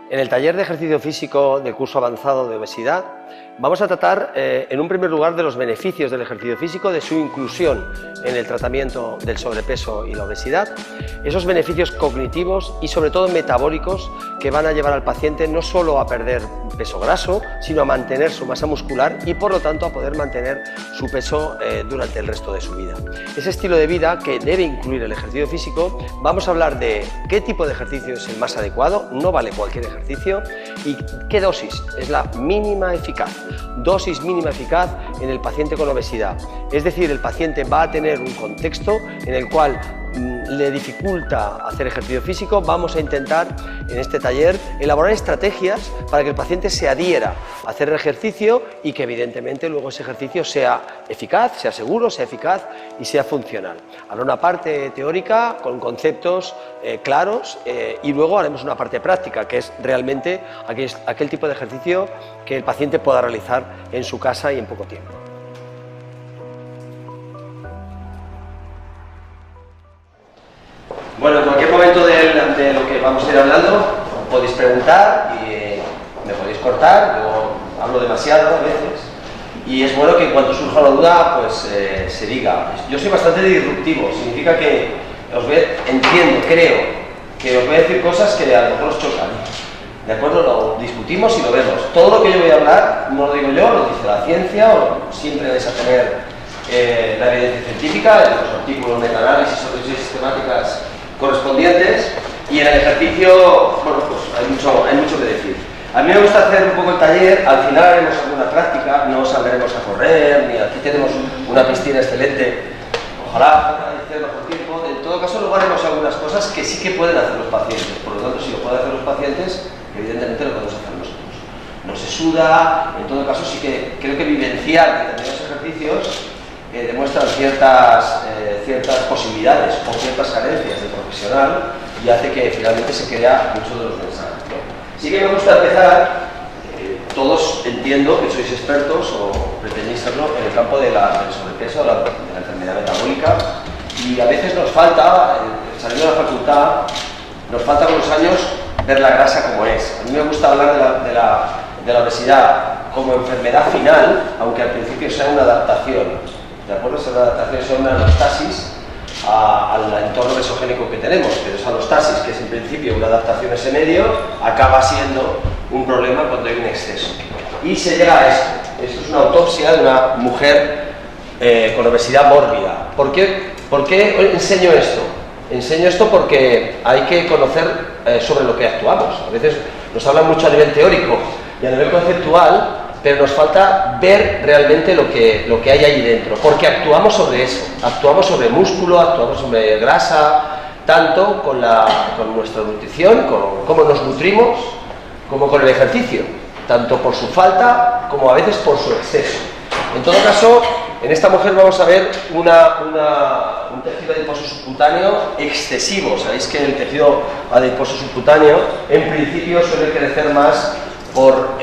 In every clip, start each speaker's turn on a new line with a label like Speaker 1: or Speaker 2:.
Speaker 1: En el taller de ejercicio físico del curso avanzado de obesidad vamos a tratar en un primer lugar de los beneficios del ejercicio físico, de su inclusión en el tratamiento del sobrepeso y la obesidad, esos beneficios cognitivos y sobre todo metabólicos que van a llevar al paciente no solo a perder peso graso, sino a mantener su masa muscular y por lo tanto a poder mantener su peso durante el resto de su vida. Ese estilo de vida que debe incluir el ejercicio físico, vamos a hablar de qué tipo de ejercicio es el más adecuado, no vale cualquier ejercicio, y qué dosis es la mínima eficaz. Dosis mínima eficaz en el paciente con obesidad, es decir, el paciente va a tener un contexto en el cual le dificulta hacer ejercicio físico. Vamos a intentar en este taller elaborar estrategias para que el paciente se adhiera a hacer ejercicio y que evidentemente luego ese ejercicio sea eficaz, sea seguro, sea eficaz y sea funcional. Habrá una parte teórica con conceptos claros y luego haremos una parte práctica, que es realmente aquel tipo de ejercicio que el paciente pueda realizar en su casa y en poco tiempo. Bueno, en cualquier momento de lo que vamos a ir hablando podéis preguntar y me podéis cortar, yo hablo demasiado a veces y es bueno que en cuanto surja la duda pues se diga. Yo soy bastante disruptivo, significa que creo que os voy a decir cosas que a lo mejor os chocan, ¿de acuerdo? Lo discutimos y lo vemos. Todo lo que yo voy a hablar no lo digo yo, lo dice la ciencia, o siempre vais a tener la evidencia científica, los artículos de análisis o revisiones sistemáticas correspondientes, y en el ejercicio, bueno, pues hay mucho que decir. A mí me gusta hacer un poco el taller, al final haremos alguna práctica, no saldremos a correr, ni aquí tenemos una piscina excelente, ojalá hacer mejor tiempo. En todo caso luego haremos algunas cosas que sí que pueden hacer los pacientes, por lo tanto si lo pueden hacer los pacientes, evidentemente lo podemos hacer nosotros. No se suda, en todo caso sí que creo que vivenciar determinados ejercicios demuestran ciertas posibilidades o ciertas carencias del profesional y hace que finalmente se crea mucho de los mensajes, ¿no? Sí que me gusta empezar, todos entiendo que sois expertos o pretendéis serlo en el campo del sobrepeso, de la enfermedad metabólica, y a veces nos falta, saliendo de la facultad, nos falta con los años ver la grasa como es. A mí me gusta hablar de la obesidad como enfermedad final, aunque al principio sea una adaptación. ¿De acuerdo? Esa adaptación es una alostasis al entorno mesogénico que tenemos, pero esa alostasis, que es en principio una adaptación a ese medio, acaba siendo un problema cuando hay un exceso. Y se llega a esto. Esto es una autopsia de una mujer con obesidad mórbida. ¿Por qué enseño esto? Enseño esto porque hay que conocer sobre lo que actuamos. A veces nos hablan mucho a nivel teórico y a nivel conceptual, pero nos falta ver realmente lo que hay ahí dentro, porque actuamos sobre eso, actuamos sobre músculo, actuamos sobre grasa, tanto con nuestra nutrición, con cómo nos nutrimos, como con el ejercicio, tanto por su falta como a veces por su exceso. En todo caso, en esta mujer vamos a ver un tejido adiposo subcutáneo excesivo. Sabéis que el tejido adiposo subcutáneo en principio suele crecer más por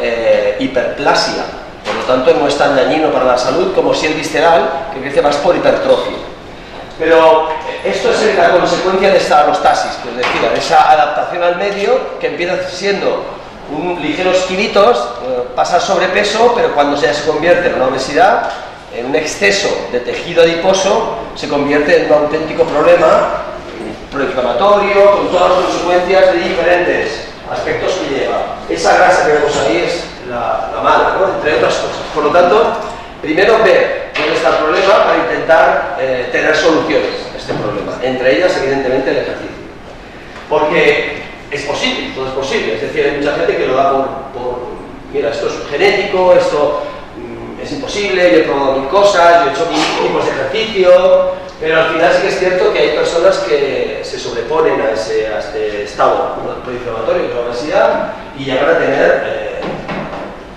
Speaker 1: hiperplasia, por lo tanto no es tan dañino para la salud como si el visceral, que crece más por hipertrofia. Pero esto es la consecuencia de esta alostasis, que os decía, de esa adaptación al medio, que empieza siendo ligeros kilitos, pasa sobrepeso, pero cuando ya se convierte en una obesidad, en un exceso de tejido adiposo, se convierte en un auténtico problema proinflamatorio, con todas las consecuencias de diferentes aspectos que lleva. Esa grasa que vemos ahí es la mala, ¿no? Entre otras cosas. Por lo tanto, primero ver dónde está el problema para intentar tener soluciones a este problema. Entre ellas, evidentemente, el ejercicio. Porque es posible, todo es posible. Es decir, hay mucha gente que lo da mira, esto es genético, esto es imposible, yo he probado mil cosas, yo he hecho mil tipos de ejercicio, pero al final sí que es cierto que hay personas que se sobreponen a este estado proinflamatorio, que es la obesidad, y llegan a tener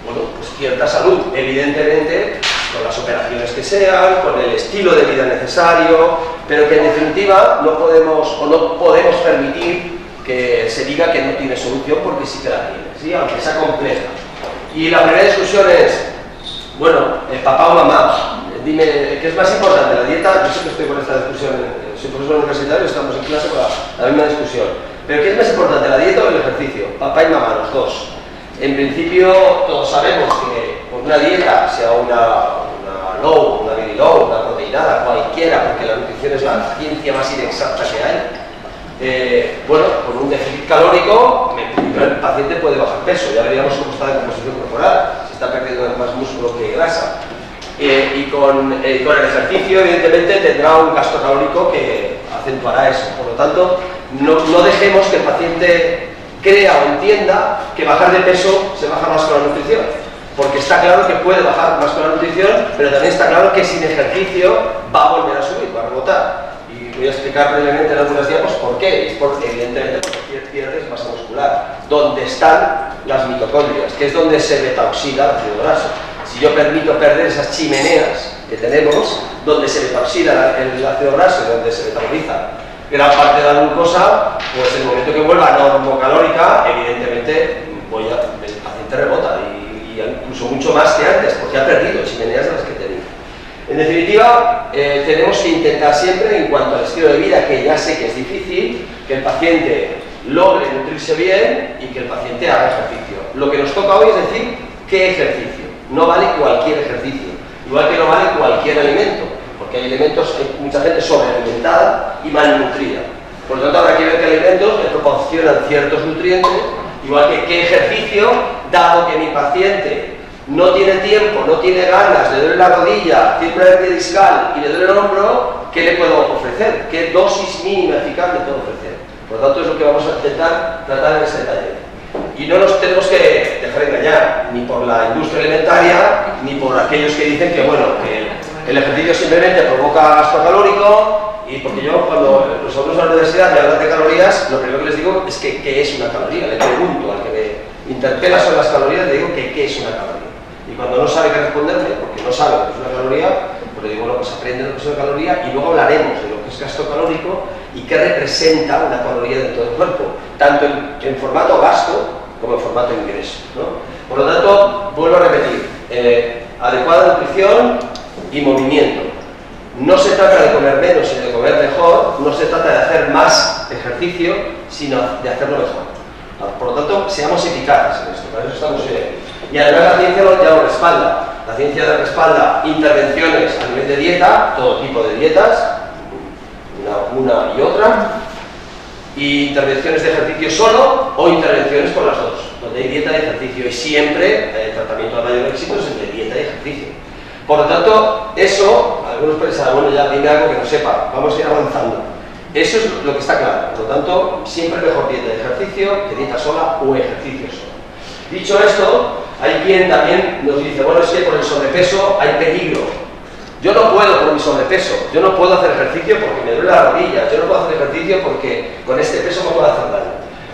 Speaker 1: pues cierta salud, evidentemente con las operaciones que sean, con el estilo de vida necesario, pero que en definitiva no podemos permitir que se diga que no tiene solución, porque sí que la tiene, ¿sí? Aunque sea compleja. Y la primera discusión es, bueno, papá o mamá, dime, ¿qué es más importante, la dieta? Yo sé que estoy con esta discusión, soy profesor universitario, estamos en clase con la misma discusión. Pero ¿qué es más importante, la dieta o el ejercicio? Papá y mamá, los dos. En principio, todos sabemos que con una dieta, sea una low, una very low, una proteinada, cualquiera, porque la nutrición es la ciencia más inexacta que hay, bueno, con un déficit calórico, el paciente puede bajar peso. Ya veríamos cómo está la composición corporal, si está perdiendo más músculo que grasa. Y con el ejercicio, evidentemente, tendrá un gasto calórico que acentuará eso. Por lo tanto, no dejemos que el paciente crea o entienda que bajar de peso se baja más con la nutrición, porque está claro que puede bajar más con la nutrición, pero también está claro que sin ejercicio va a volver a subir, va a rebotar. Y voy a explicar brevemente en algunas diapos por qué. Es porque, evidentemente, porque pierdes masa muscular, donde están las mitocondrias, que es donde se betaoxida el ácido graso. Si yo permito perder esas chimeneas que tenemos, donde se betaoxida el ácido graso y donde se metaboliza gran parte de la glucosa, pues en el momento que vuelva a normocalórica, evidentemente el paciente rebota y incluso mucho más que antes, porque ha perdido chimeneas de las que tenía. En definitiva, tenemos que intentar siempre, en cuanto al estilo de vida, que ya sé que es difícil, que el paciente logre nutrirse bien y que el paciente haga ejercicio. Lo que nos toca hoy es decir qué ejercicio. No vale cualquier ejercicio, igual que no vale cualquier alimento, porque hay alimentos, hay mucha gente sobrealimentada y malnutrida. Por lo tanto, habrá que ver qué alimentos le proporcionan ciertos nutrientes, igual que qué ejercicio, dado que mi paciente no tiene tiempo, no tiene ganas, le duele la rodilla, tiene una hernia discal y le duele el hombro, ¿qué le puedo ofrecer? ¿Qué dosis mínima eficaz le puedo ofrecer? Por lo tanto, es lo que vamos a intentar tratar en este taller. Y no nos tenemos que dejar engañar, ni por la industria alimentaria, ni por aquellos que dicen que, bueno, que el ejercicio simplemente provoca gasto calórico, y porque yo, cuando los alumnos de la universidad me hablan de calorías, lo primero que les digo es que ¿qué es una caloría? Le pregunto al que me interpela sobre las calorías, le digo que ¿qué es una caloría? Y cuando no sabe qué responderme, porque no sabe lo que es una caloría, pues le digo, bueno, pues aprende lo que es una caloría y luego hablaremos de lo que es gasto calórico y qué representa una caloría dentro del cuerpo, tanto en formato gasto como en formato ingreso, ¿no? Por lo tanto, vuelvo a repetir, adecuada nutrición y movimiento. No se trata de comer menos y de comer mejor, no se trata de hacer más ejercicio, sino de hacerlo mejor. Por lo tanto, seamos eficaces en esto, para eso estamos bien. Y además la ciencia ya lo respalda. La ciencia respalda intervenciones a nivel de dieta, todo tipo de dietas, una y otra, y intervenciones de ejercicio solo o intervenciones con las dos, donde hay dieta y ejercicio, y siempre el tratamiento de mayor éxito es el de dieta y ejercicio. Por lo tanto, eso, algunos pensarán, bueno, ya dime algo que no sepa, vamos a ir avanzando. Eso es lo que está claro. Por lo tanto, siempre mejor dieta de ejercicio que dieta sola o ejercicio solo. Dicho esto, hay quien también nos dice, bueno, es que por el sobrepeso hay peligro. Yo no puedo por mi sobrepeso, yo no puedo hacer ejercicio porque me duele la rodilla, yo no puedo hacer ejercicio porque con este peso me puedo hacer daño.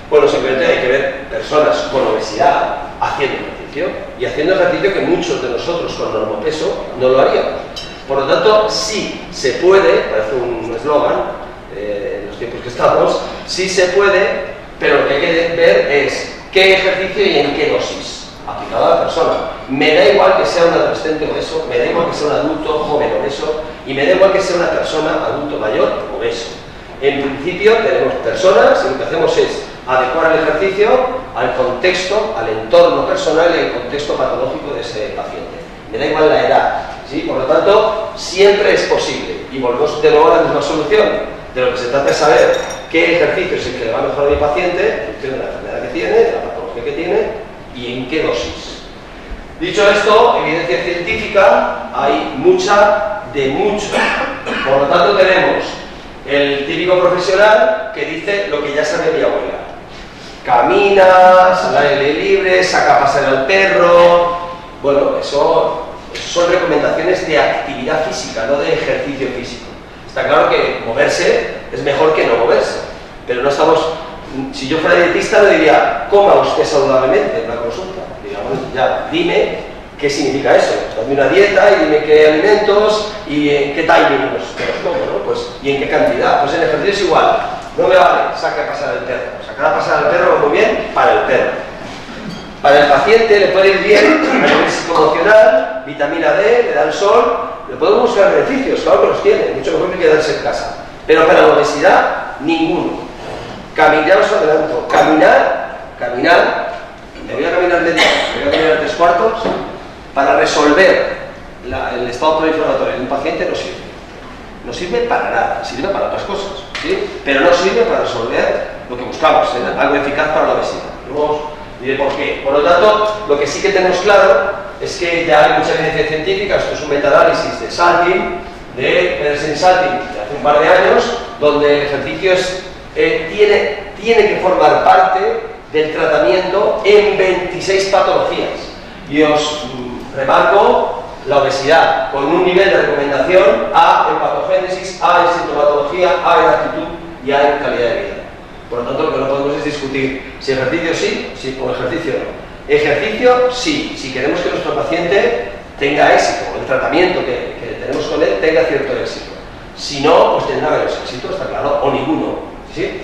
Speaker 1: Bueno, simplemente hay que ver personas con obesidad haciendo ejercicio, y haciendo ejercicio que muchos de nosotros con normopeso no lo haríamos. Por lo tanto, sí se puede, parece un eslogan, en los tiempos que estamos, sí se puede, pero lo que hay que ver es qué ejercicio y en qué dosis, aplicado a la persona. Me da igual que sea un adolescente obeso, me da igual que sea un adulto joven obeso, y me da igual que sea una persona adulto mayor obeso. En principio tenemos personas y lo que hacemos es adecuar el ejercicio al contexto, al entorno personal y al contexto patológico de ese paciente. Me da igual la edad, ¿sí? Por lo tanto, siempre es posible. Y volvemos de nuevo a la misma solución. De lo que se trata es saber qué ejercicio es el que le va a mejorar a mi paciente, en función de la enfermedad que tiene, de la patología que tiene y en qué dosis. Dicho esto, evidencia científica hay mucha de mucho. Por lo tanto, tenemos el típico profesional que dice lo que ya sabe mi abuela. Camina, sale al aire libre, saca a pasear al perro. Bueno, eso son recomendaciones de actividad física, no de ejercicio físico. Está claro que moverse es mejor que no moverse, pero no estamos... Si yo fuera dietista le diría, coma usted saludablemente en la consulta. Digamos, ya, dime qué significa eso. Dame una dieta y dime qué alimentos y en qué timing los como, ¿no? Pues, y en qué cantidad. Pues el ejercicio es igual. No me vale, saca a pasar al perro. Sacar a pasar al perro va muy bien para el perro. Para el paciente le puede ir bien a nivel psicoemocional, vitamina D, le da el sol, le podemos buscar beneficios, claro que los tiene, mucho mejor que quedarse en casa. Pero para la obesidad, ninguno. ya os adelanto, caminar, me voy a caminar media, me voy a caminar 3/4, para resolver el estado proinflamatorio de un paciente no sirve. No sirve para nada, sirve para otras cosas, ¿sí? Pero no sirve para resolver lo que buscamos, algo eficaz para la obesidad. Luego os diré por qué. Por lo tanto, lo que sí que tenemos claro es que ya hay mucha evidencia científica. Esto es un metaanálisis de Saltin, de Pedersen Saltin, de hace un par de años, donde el ejercicio tiene que formar parte del tratamiento en 26 patologías. Y os remarco la obesidad, con un nivel de recomendación A en patogénesis, A en sintomatología, A en actitud y A en calidad de vida. Por lo tanto, lo que no podemos es discutir si ejercicio sí o ejercicio no. Ejercicio sí, si queremos que nuestro paciente tenga éxito, el tratamiento que tenemos con él tenga cierto éxito. Si no, pues tendrá menos éxito, está claro, o ninguno. ¿Sí?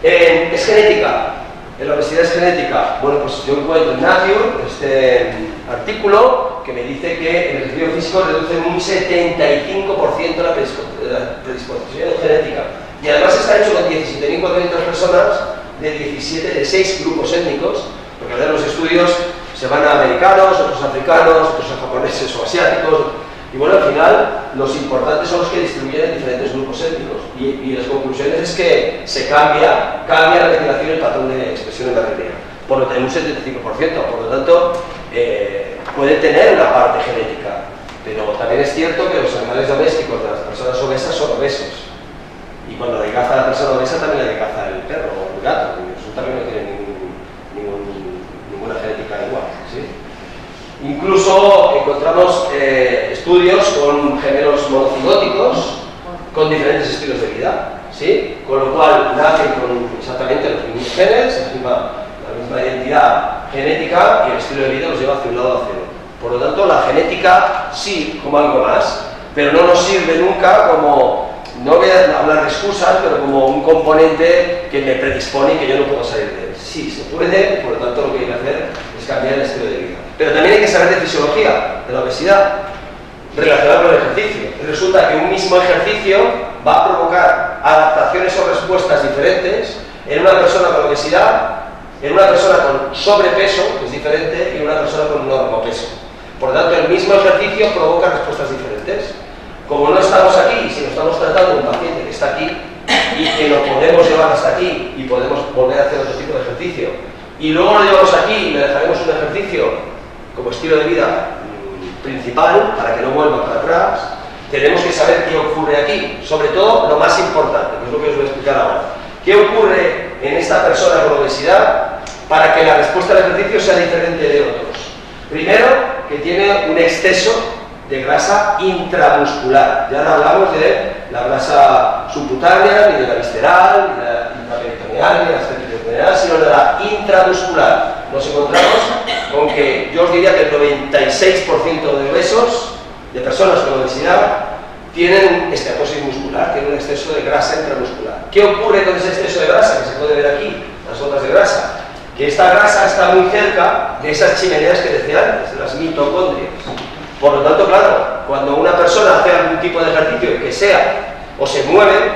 Speaker 1: Es genética. La obesidad es genética. Bueno, pues yo encuentro en Nature este artículo que me dice que el ejercicio físico reduce en un 75% la predisposición genética. Y además está hecho con 17.400 personas de 6 grupos étnicos, porque a ver, los estudios se van a americanos, otros africanos, otros a japoneses o asiáticos. Y bueno, al final, los importantes son los que distribuyen en diferentes grupos étnicos. Y las conclusiones es que se cambia la metilación y el patrón de expresión en la retina. Por lo tanto, en un 75%. Por lo tanto, puede tener una parte genética. Pero también es cierto que los animales domésticos de las personas obesas son obesos. Y cuando adelgaza la persona obesa, también le adelgaza el perro o el gato. Eso también no tiene ninguna genética igual. ¿Sí? Incluso encontramos estudios con gemelos monocigóticos con diferentes estilos de vida, ¿sí? Con lo cual nacen con exactamente los mismos genes, la misma identidad genética, y el estilo de vida los lleva hacia un lado o hacia otro. Por lo tanto, la genética sí como algo más, pero no nos sirve nunca como, no voy a hablar de excusas, pero como un componente que me predispone y que yo no puedo salir de él. Sí, se puede, por lo tanto lo que hay que hacer es cambiar el estilo de vida. Pero también hay que saber de fisiología de la obesidad relacionada con el ejercicio. Y resulta que un mismo ejercicio va a provocar adaptaciones o respuestas diferentes en una persona con obesidad, en una persona con sobrepeso, que es diferente, y en una persona con normopeso. Por lo tanto, el mismo ejercicio provoca respuestas diferentes. Como no estamos aquí, si no estamos tratando de un paciente que está aquí y que lo podemos llevar hasta aquí y podemos volver a hacer otro tipo de ejercicio, y luego lo llevamos aquí y le dejaremos un ejercicio como estilo de vida principal para que no vuelva para atrás, tenemos que saber qué ocurre aquí, sobre todo lo más importante, que es lo que os voy a explicar ahora. ¿Qué ocurre en esta persona con obesidad para que la respuesta al ejercicio sea diferente de otros? Primero, que tiene un exceso de grasa intramuscular. Ya no hablamos de la grasa subcutánea, ni de la visceral, ni de la intraperitoneal, ni de la extraperitoneal, sino de la intramuscular. Nos encontramos con que yo os diría que el 96% de obesos, de personas con obesidad, tienen esteatosis muscular, tienen un exceso de grasa intramuscular. ¿Qué ocurre con ese exceso de grasa? Que se puede ver aquí, las gotas de grasa. Que esta grasa está muy cerca de esas chimeneas que decía antes, de las mitocondrias. Por lo tanto, claro, cuando una persona hace algún tipo de ejercicio que sea o se mueve,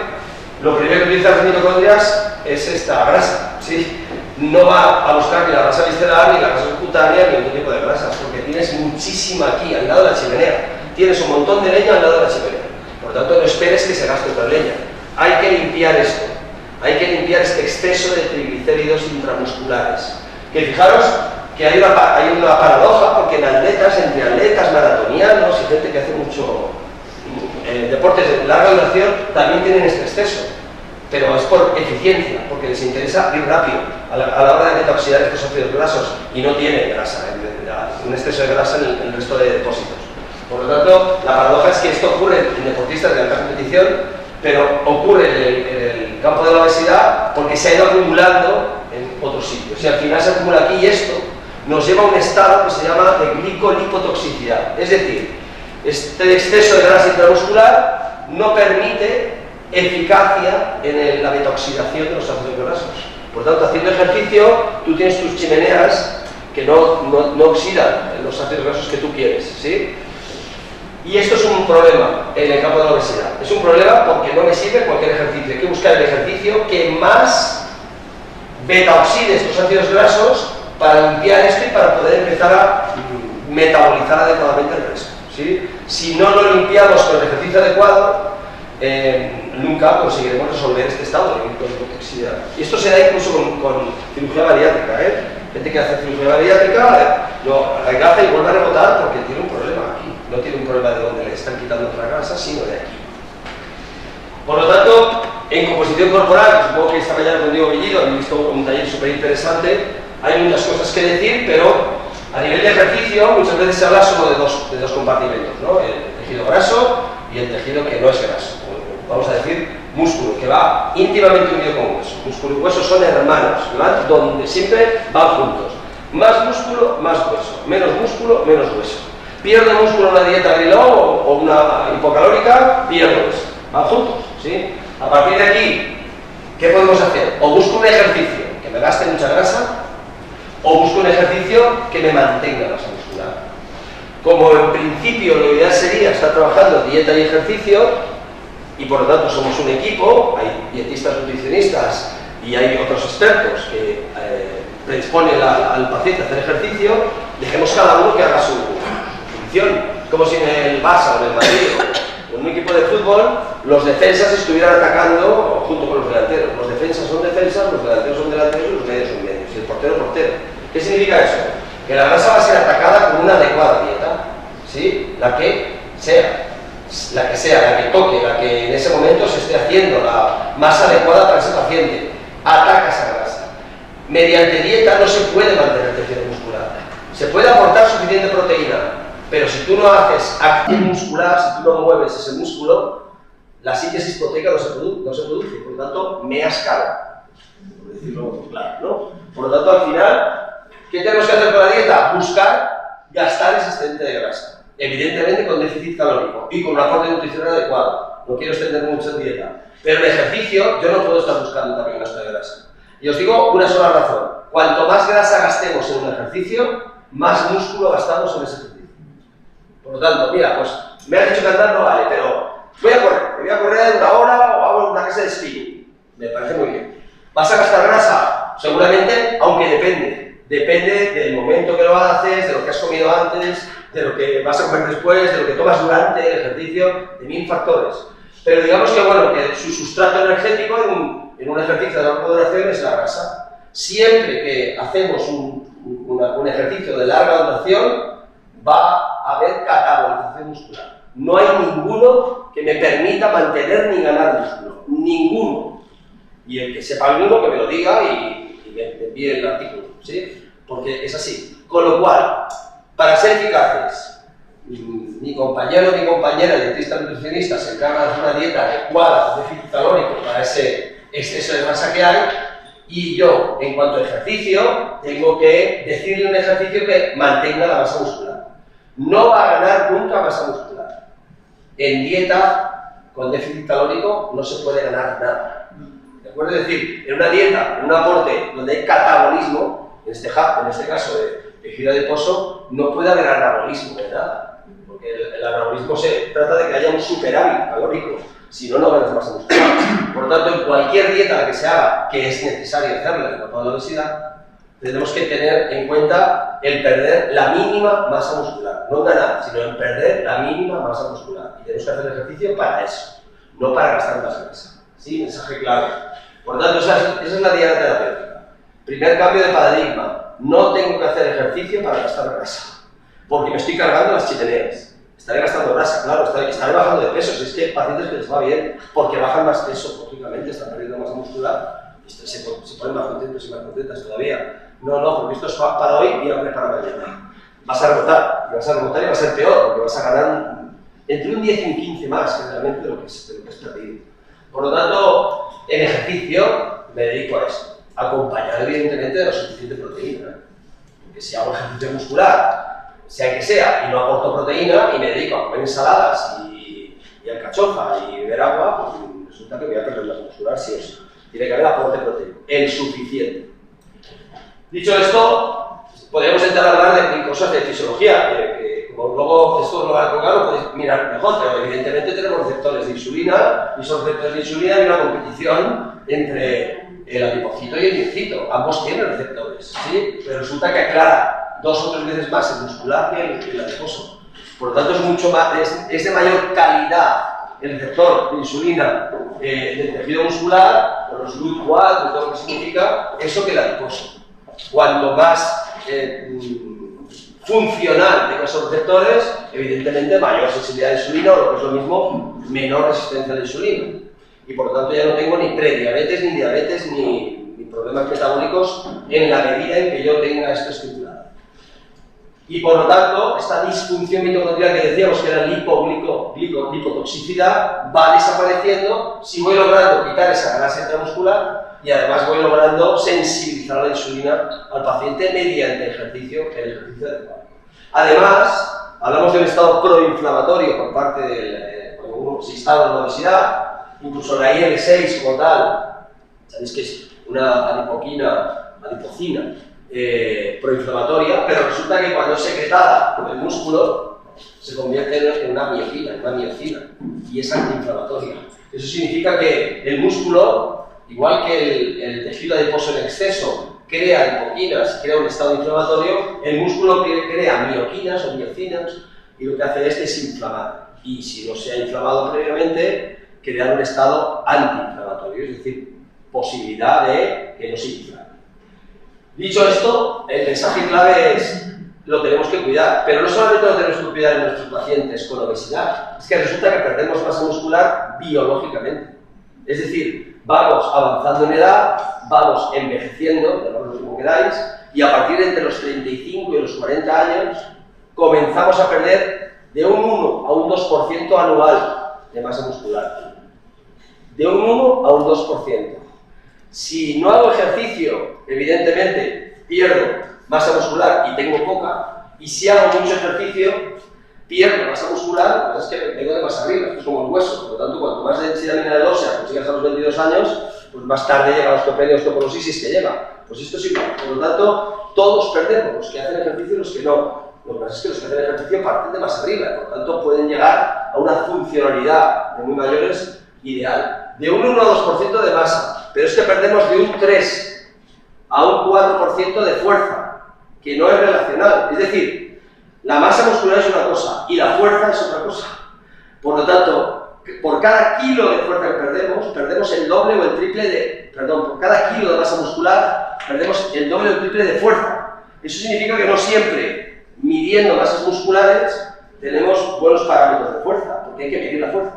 Speaker 1: lo primero que utilizan las mitocondrias es esta grasa, ¿sí? No va a buscar ni la grasa visceral, ni la grasa subcutánea, ni otro tipo de grasas, porque tienes muchísima aquí, al lado de la chimenea. Tienes un montón de leña al lado de la chimenea. Por lo tanto, no esperes que se gaste otra leña. Hay que limpiar esto. Hay que limpiar este exceso de triglicéridos intramusculares. Que fijaros que hay una paradoja, porque entre atletas maratonianos y gente que hace mucho deportes de larga duración, también tienen este exceso. Pero es por eficiencia, porque les interesa ir rápido a la hora de metaoxidar estos ácidos grasos, y no tienen grasa, un exceso de grasa en el resto de depósitos. Por lo tanto, la paradoja es que esto ocurre en deportistas de alta competición, pero ocurre en el campo de la obesidad porque se ha ido acumulando en otros sitios. Y al final se acumula aquí, y esto nos lleva a un estado que se llama de glicolipotoxicidad. Es decir, este exceso de grasa intramuscular no permite eficacia en la metaoxidación de los ácidos grasos. Por tanto, haciendo ejercicio, tú tienes tus chimeneas que no oxidan los ácidos grasos que tú quieres, ¿sí? Y esto es un problema en el campo de la obesidad. Es un problema porque no me sirve cualquier ejercicio. Hay que buscar el ejercicio que más beta-oxide estos ácidos grasos para limpiar esto y para poder empezar a metabolizar adecuadamente el resto, ¿sí? Si no lo limpiamos con el ejercicio adecuado, nunca conseguiremos resolver este estado de hipotoxicidad. Y esto se da incluso con cirugía bariátrica, Gente que hace cirugía bariátrica, lo adelgaza y vuelve a rebotar porque tiene un problema aquí. No tiene un problema de donde le están quitando otra grasa, sino de aquí. Por lo tanto, en composición corporal, supongo que esta mañana con Diego Bellido han visto un taller súper interesante, hay muchas cosas que decir, pero a nivel de ejercicio muchas veces se habla solo de dos compartimentos, ¿no? El tejido graso y el tejido que no es graso. Vamos a decir músculo, que va íntimamente unido con hueso. Músculo y hueso son hermanos, ¿verdad? Donde siempre van juntos. Más músculo, más hueso. Menos músculo, menos hueso. Pierdo músculo en una dieta Griló o una hipocalórica, pierdo hueso. Van juntos, ¿sí? A partir de aquí, ¿qué podemos hacer? O busco un ejercicio que me gaste mucha grasa, o busco un ejercicio que me mantenga masa muscular. Como en principio lo ideal sería estar trabajando dieta y ejercicio, y por lo tanto somos un equipo, hay dietistas, nutricionistas y hay otros expertos que predisponen al paciente a hacer ejercicio, dejemos cada uno que haga su función. Como si en el Barça o en el Madrid o en un equipo de fútbol los defensas estuvieran atacando junto con los delanteros. Los defensas son defensas, los delanteros son delanteros y los medios son medios, y el portero portero. ¿Qué significa eso? Que la grasa va a ser atacada con una adecuada dieta, ¿sí? La que sea, la que toque, la que en ese momento se esté haciendo, la más adecuada para ese paciente. Ataca esa grasa. Mediante dieta no se puede mantener tejido muscular. Se puede aportar suficiente proteína, pero si tú no haces actividad muscular, si tú no mueves ese músculo, la síntesis proteica no se produce, por lo tanto, meas cara, por decirlo claro, ¿no? Por lo tanto, al final, ¿qué tenemos que hacer con la dieta? Buscar gastar ese excedente de grasa. Evidentemente con déficit calórico y con un aporte nutricional adecuado. No quiero extender mucho en dieta. Pero en ejercicio yo no puedo estar buscando también gasto de grasa. Y os digo una sola razón. Cuanto más grasa gastemos en un ejercicio, más músculo gastamos en ese ejercicio. Por lo tanto, mira, pues me has dicho que andar no vale, pero voy a correr una hora o hago una clase de spinning. Me parece muy bien. ¿Vas a gastar grasa? Seguramente, aunque depende. Depende del momento que lo haces, de lo que has comido antes, de lo que vas a comer después, de lo que tomas durante el ejercicio, de 1000 factores. Pero digamos que, bueno, que su sustrato energético en un ejercicio de larga duración es la grasa. Siempre que hacemos un ejercicio de larga duración, va a haber catabolización muscular. No hay ninguno que me permita mantener ni ganar músculo. Ninguno. Y el que sepa alguno que me lo diga y me envíe el artículo, ¿sí? Porque es así. Con lo cual, para ser eficaces, mi compañero o mi compañera dietista nutricionista se encarga de hacer una dieta adecuada, con déficit calórico para ese exceso de masa que hay, y yo, en cuanto a ejercicio, tengo que decirle un ejercicio que mantenga la masa muscular. No va a ganar nunca masa muscular. En dieta, con déficit calórico, no se puede ganar nada. ¿De acuerdo? Es decir, en una dieta, en un aporte donde hay catabolismo, en este caso de tejido adiposo, no puede haber anabolismo de nada. Porque el anabolismo se trata de que haya un superávit calórico. Si no, no ganas masa muscular. Por lo tanto, en cualquier dieta que se haga, que es necesario hacerla en el campo de la obesidad, tenemos que tener en cuenta el perder la mínima masa muscular. No ganar, sino el perder la mínima masa muscular. Y tenemos que hacer ejercicio para eso, no para gastar más grasa. ¿Sí? Mensaje clave. Por lo tanto, esa es la dieta terapéutica. Primer cambio de paradigma. No tengo que hacer ejercicio para gastar grasa, porque me estoy cargando las chileneas. Estaré gastando grasa, claro, estaré bajando de peso. Si es que hay pacientes que les va bien, porque bajan más peso, lógicamente, están perdiendo masa muscular, se ponen más contentos y más contentas todavía. No, porque esto es para hoy y hambre para mañana. Vas a rebotar, y va a ser peor, porque vas a ganar entre un 10 y un 15 más, generalmente, de lo que has perdido. Por lo tanto, en ejercicio me dedico a eso. Acompañado evidentemente de la suficiente proteína, porque si hago ejercicio muscular, sea que sea, y no aporto proteína y me dedico a comer ensaladas y alcachofa y beber agua, pues resulta que voy a perder la muscular sí o sí. Tiene que haber aporte proteico, el suficiente. Dicho esto, podríamos entrar a hablar de cosas de fisiología, luego esto lo podéis mirar mejor, pero evidentemente tenemos receptores de insulina, y esos receptores de insulina hay una competición entre el adipocito y el miocito. Ambos tienen receptores, ¿sí? Pero resulta que aclara 2 o 3 veces más el muscular que el adiposo. Por lo tanto, es mucho más, es de mayor calidad el receptor de insulina del tejido muscular, con los GLUT4, todo lo que significa eso, que el adiposo. Cuanto más funcional tenga esos receptores, evidentemente mayor sensibilidad a la insulina, o lo que es lo mismo, menor resistencia a la insulina. Y por lo tanto ya no tengo ni prediabetes, ni diabetes, ni problemas metabólicos en la medida en que yo tenga esto estimulado. Y por lo tanto, esta disfunción mitocondrial que decíamos que era lipotoxicidad va desapareciendo si voy logrando quitar esa grasa intramuscular y además voy logrando sensibilizar la insulina al paciente mediante ejercicio adecuado. Además, hablamos de un estado proinflamatorio por parte del cuando uno se instala en la obesidad, incluso la IL-6 como tal, sabéis que es una adipocina proinflamatoria, pero resulta que cuando es secretada por el músculo se convierte en una miocina, y es antiinflamatoria. Eso significa que el músculo, igual que el tejido adiposo en exceso crea adipoquinas, crea un estado inflamatorio, el músculo crea mioquinas o miocinas y lo que hace es desinflamar. Y si no se ha inflamado previamente, crear un estado antiinflamatorio, es decir, posibilidad de que no se inflame. Dicho esto, el mensaje clave es: lo tenemos que cuidar, pero no solamente lo tenemos que cuidar en nuestros pacientes con obesidad, es que resulta que perdemos masa muscular biológicamente. Es decir, vamos avanzando en edad, vamos envejeciendo, llamadlo como queráis, y a partir de entre los 35 y los 40 años comenzamos a perder de un 1 a un 2% anual de masa muscular. De un 1 a un 2%. Si no hago ejercicio, evidentemente pierdo masa muscular y tengo poca, y si hago mucho ejercicio, pierdo masa muscular, pues es que vengo de más arriba, esto es como el hueso. Por lo tanto, cuanto más densidad mineral ósea consigas a los 22 años, pues más tarde llega la osteopenia o osteoporosis, si es que llega. Pues esto es igual. Por lo tanto, todos perdemos, los que hacen ejercicio y los que no. Lo que pasa es que los que hacen ejercicio parten de más arriba, por lo tanto pueden llegar a una funcionalidad de muy mayores ideal. De un 1 a 2% de masa, pero es que perdemos de un 3 a un 4% de fuerza, que no es relacional. Es decir, la masa muscular es una cosa y la fuerza es otra cosa. Por lo tanto, por cada kilo de fuerza que perdemos el doble o el triple de... Perdón, por cada kilo de masa muscular, perdemos el doble o el triple de fuerza. Eso significa que no siempre, midiendo masas musculares, tenemos buenos parámetros de fuerza, porque hay que medir la fuerza.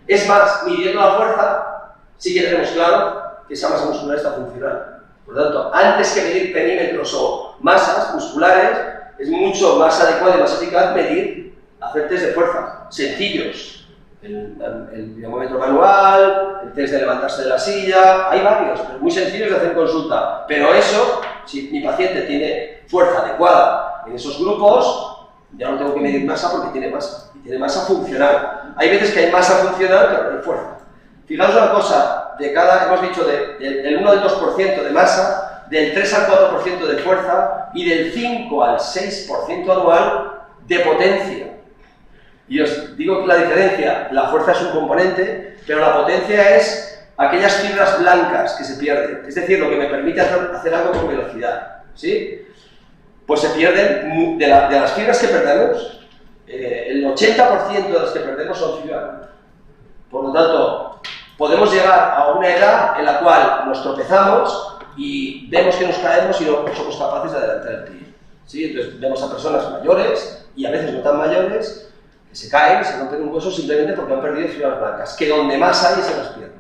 Speaker 1: Es más, midiendo la fuerza, sí que tenemos claro que esa masa muscular está funcionando. Por lo tanto, antes que medir perímetros o masas musculares, es mucho más adecuado y más eficaz hacer test de fuerza, sencillos. El dinamómetro manual, el test de levantarse de la silla, hay varios, pero muy sencillos de hacer en consulta. Pero eso, si mi paciente tiene fuerza adecuada en esos grupos, ya no tengo que medir masa porque tiene masa, y tiene masa funcional. Hay veces que hay masa funcional, pero no hay fuerza. Fijaos una cosa, hemos dicho del 1 al 2% de masa, del 3 al 4% de fuerza y del 5 al 6% anual de potencia. Y os digo que la diferencia, la fuerza es un componente, pero la potencia es aquellas fibras blancas que se pierden, es decir, lo que me permite hacer algo con velocidad, ¿sí? Pues se pierden, de las fibras que perdemos, el 80% de las que perdemos son fibras blancas. Por lo tanto, podemos llegar a una edad en la cual nos tropezamos y vemos que nos caemos y no somos capaces de adelantar el pie, ¿sí? Entonces vemos a personas mayores y a veces no tan mayores que se caen, se rompen un hueso simplemente porque han perdido fibras blancas, que donde más hay es en las piernas.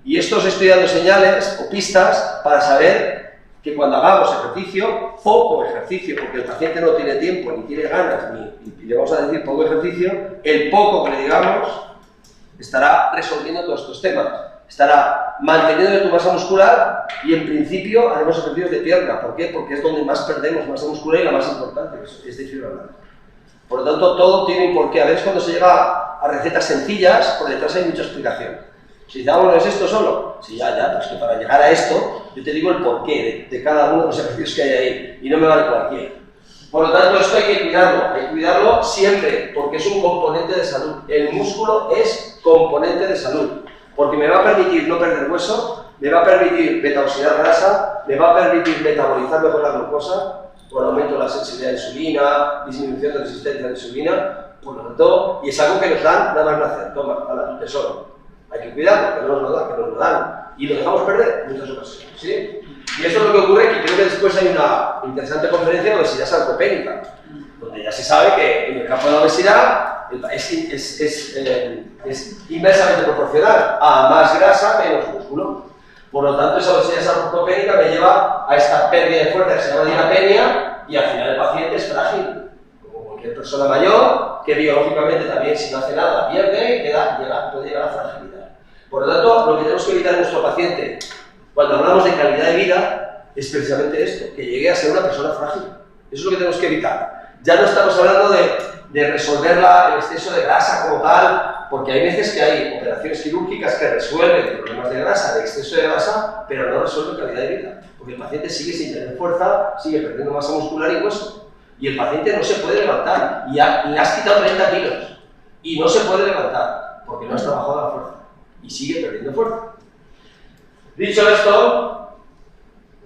Speaker 1: Y esto os estoy dando señales o pistas para saber que cuando hagamos ejercicio, poco ejercicio, porque el paciente no tiene tiempo, ni tiene ganas, ni le vamos a decir poco ejercicio, el poco que le digamos estará resolviendo todos estos temas. Estará manteniendo tu masa muscular y en principio haremos ejercicios de pierna. ¿Por qué? Porque es donde más perdemos masa muscular y la más importante, es de fibra blanca. Por lo tanto, todo tiene un porqué. A veces cuando se llega a recetas sencillas, por detrás hay mucha explicación. Si dices, ¿no es esto solo? Sí, ya, pues que para llegar a esto, yo te digo el porqué de cada uno de los ejercicios que hay ahí, y no me vale cualquiera. Por lo tanto, esto hay que cuidarlo siempre, porque es un componente de salud. El músculo es componente de salud, porque me va a permitir no perder hueso, me va a permitir beta-oxidar grasa, me va a permitir metabolizar mejor la glucosa, por aumento de la sensibilidad de insulina, disminución de resistencia a la insulina, por lo tanto, y es algo que nos dan nada más nacer, toma, a tu tesoro. Hay que cuidarlo, que no nos lo dan, y lo dejamos perder en muchas ocasiones, ¿sí? Y esto es lo que ocurre, que creo que después hay una interesante conferencia de obesidad sarcopénica, donde ya se sabe que en el campo de la obesidad es inversamente proporcional, a más grasa, menos músculo. Por lo tanto, esa obesidad sarcopénica me lleva a esta pérdida de fuerza que se llama dinapenia, y al final el paciente es frágil, como cualquier persona mayor, que biológicamente también, si no hace nada, pierde y puede llegar a fragilidad. Por lo tanto, lo que tenemos que evitar en nuestro paciente, cuando hablamos de calidad de vida, es precisamente esto, que llegue a ser una persona frágil. Eso es lo que tenemos que evitar. Ya no estamos hablando de resolver el exceso de grasa como tal, porque hay veces que hay operaciones quirúrgicas que resuelven problemas de grasa, de exceso de grasa, pero no resuelven calidad de vida, porque el paciente sigue sin tener fuerza, sigue perdiendo masa muscular y hueso, y el paciente no se puede levantar, y le has quitado 30 kilos, y no se puede levantar, porque no has trabajado la fuerza, y sigue perdiendo fuerza. Dicho esto,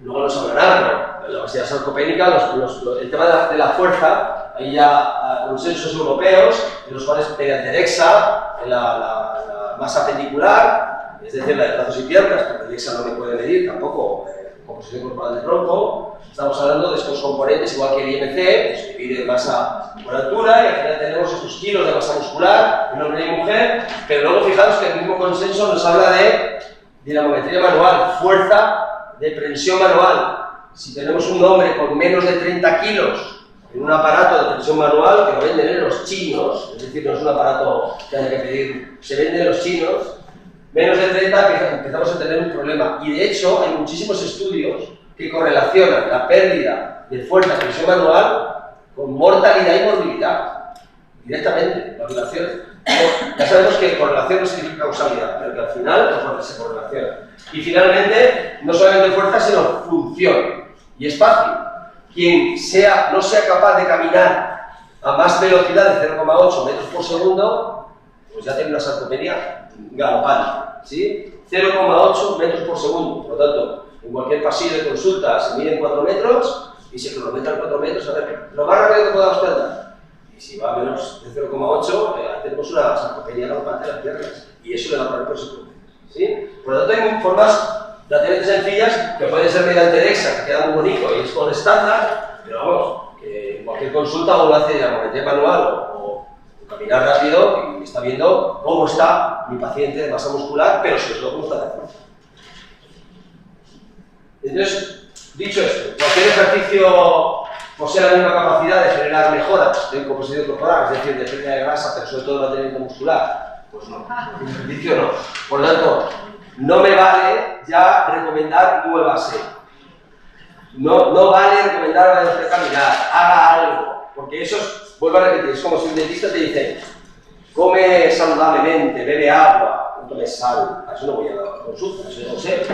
Speaker 1: luego nos hablarán, pero la obesidad sarcopénica, el tema de la fuerza, hay ya consensos europeos, en los cuales mediante DEXA, en la masa pendicular, es decir, la de brazos y piernas, porque el DEXA no me puede medir tampoco composición corporal de tronco, estamos hablando de estos componentes, igual que el IMC, pues se divide masa por altura, y al final tenemos estos kilos de masa muscular, en hombre y mujer, pero luego fijaros que el mismo consenso nos habla de dinamometría manual, fuerza de prensión manual. Si tenemos un hombre con menos de 30 kilos en un aparato de prensión manual que lo venden en los chinos, es decir, no es un aparato que haya que pedir, se vende en los chinos, menos de 30 empezamos a tener un problema. Y de hecho hay muchísimos estudios que correlacionan la pérdida de fuerza de prensión manual con mortalidad y morbilidad. Directamente, la relación. Ya sabemos que correlación no significa causalidad, pero que al final se correlaciona. Y finalmente, no solamente fuerza, sino función. Y es fácil. Quien no sea capaz de caminar a más velocidad de 0,8 metros por segundo, pues ya tiene una sarcopenia galopante, ¿sí? 0,8 metros por segundo. Por lo tanto, en cualquier pasillo de consulta se miden 4 metros y se cronometran 4 metros, a ver, lo más rápido que podamos andar. Y si va a menos de 0,8, tenemos una sarcopenia galopante de las piernas. Y eso le va a poner consecuencias, ¿sí? Por lo tanto, hay formas relativamente sencillas que pueden ser mediante DEXA, que queda muy bonito y es con estándar, pero vamos, que en cualquier consulta uno hace dinamometría manual o caminar rápido y está viendo cómo está mi paciente de masa muscular, pero sobre todo cómo está de fuerza. Entonces, dicho esto, cualquier ejercicio posee la misma capacidad de generar mejoras de composición corporal, es decir, de pérdida de grasa, pero sobre todo de mantenimiento muscular. Pues no, el ejercicio no. Por lo tanto, no me vale ya recomendar muévase. No vale recomendar vaya usted a caminar, haga algo, porque eso es, vuelvo a repetir, es como si un dentista te dice come saludablemente, bebe agua, no tome sal. A eso no voy a dar consulta, eso ya lo sé,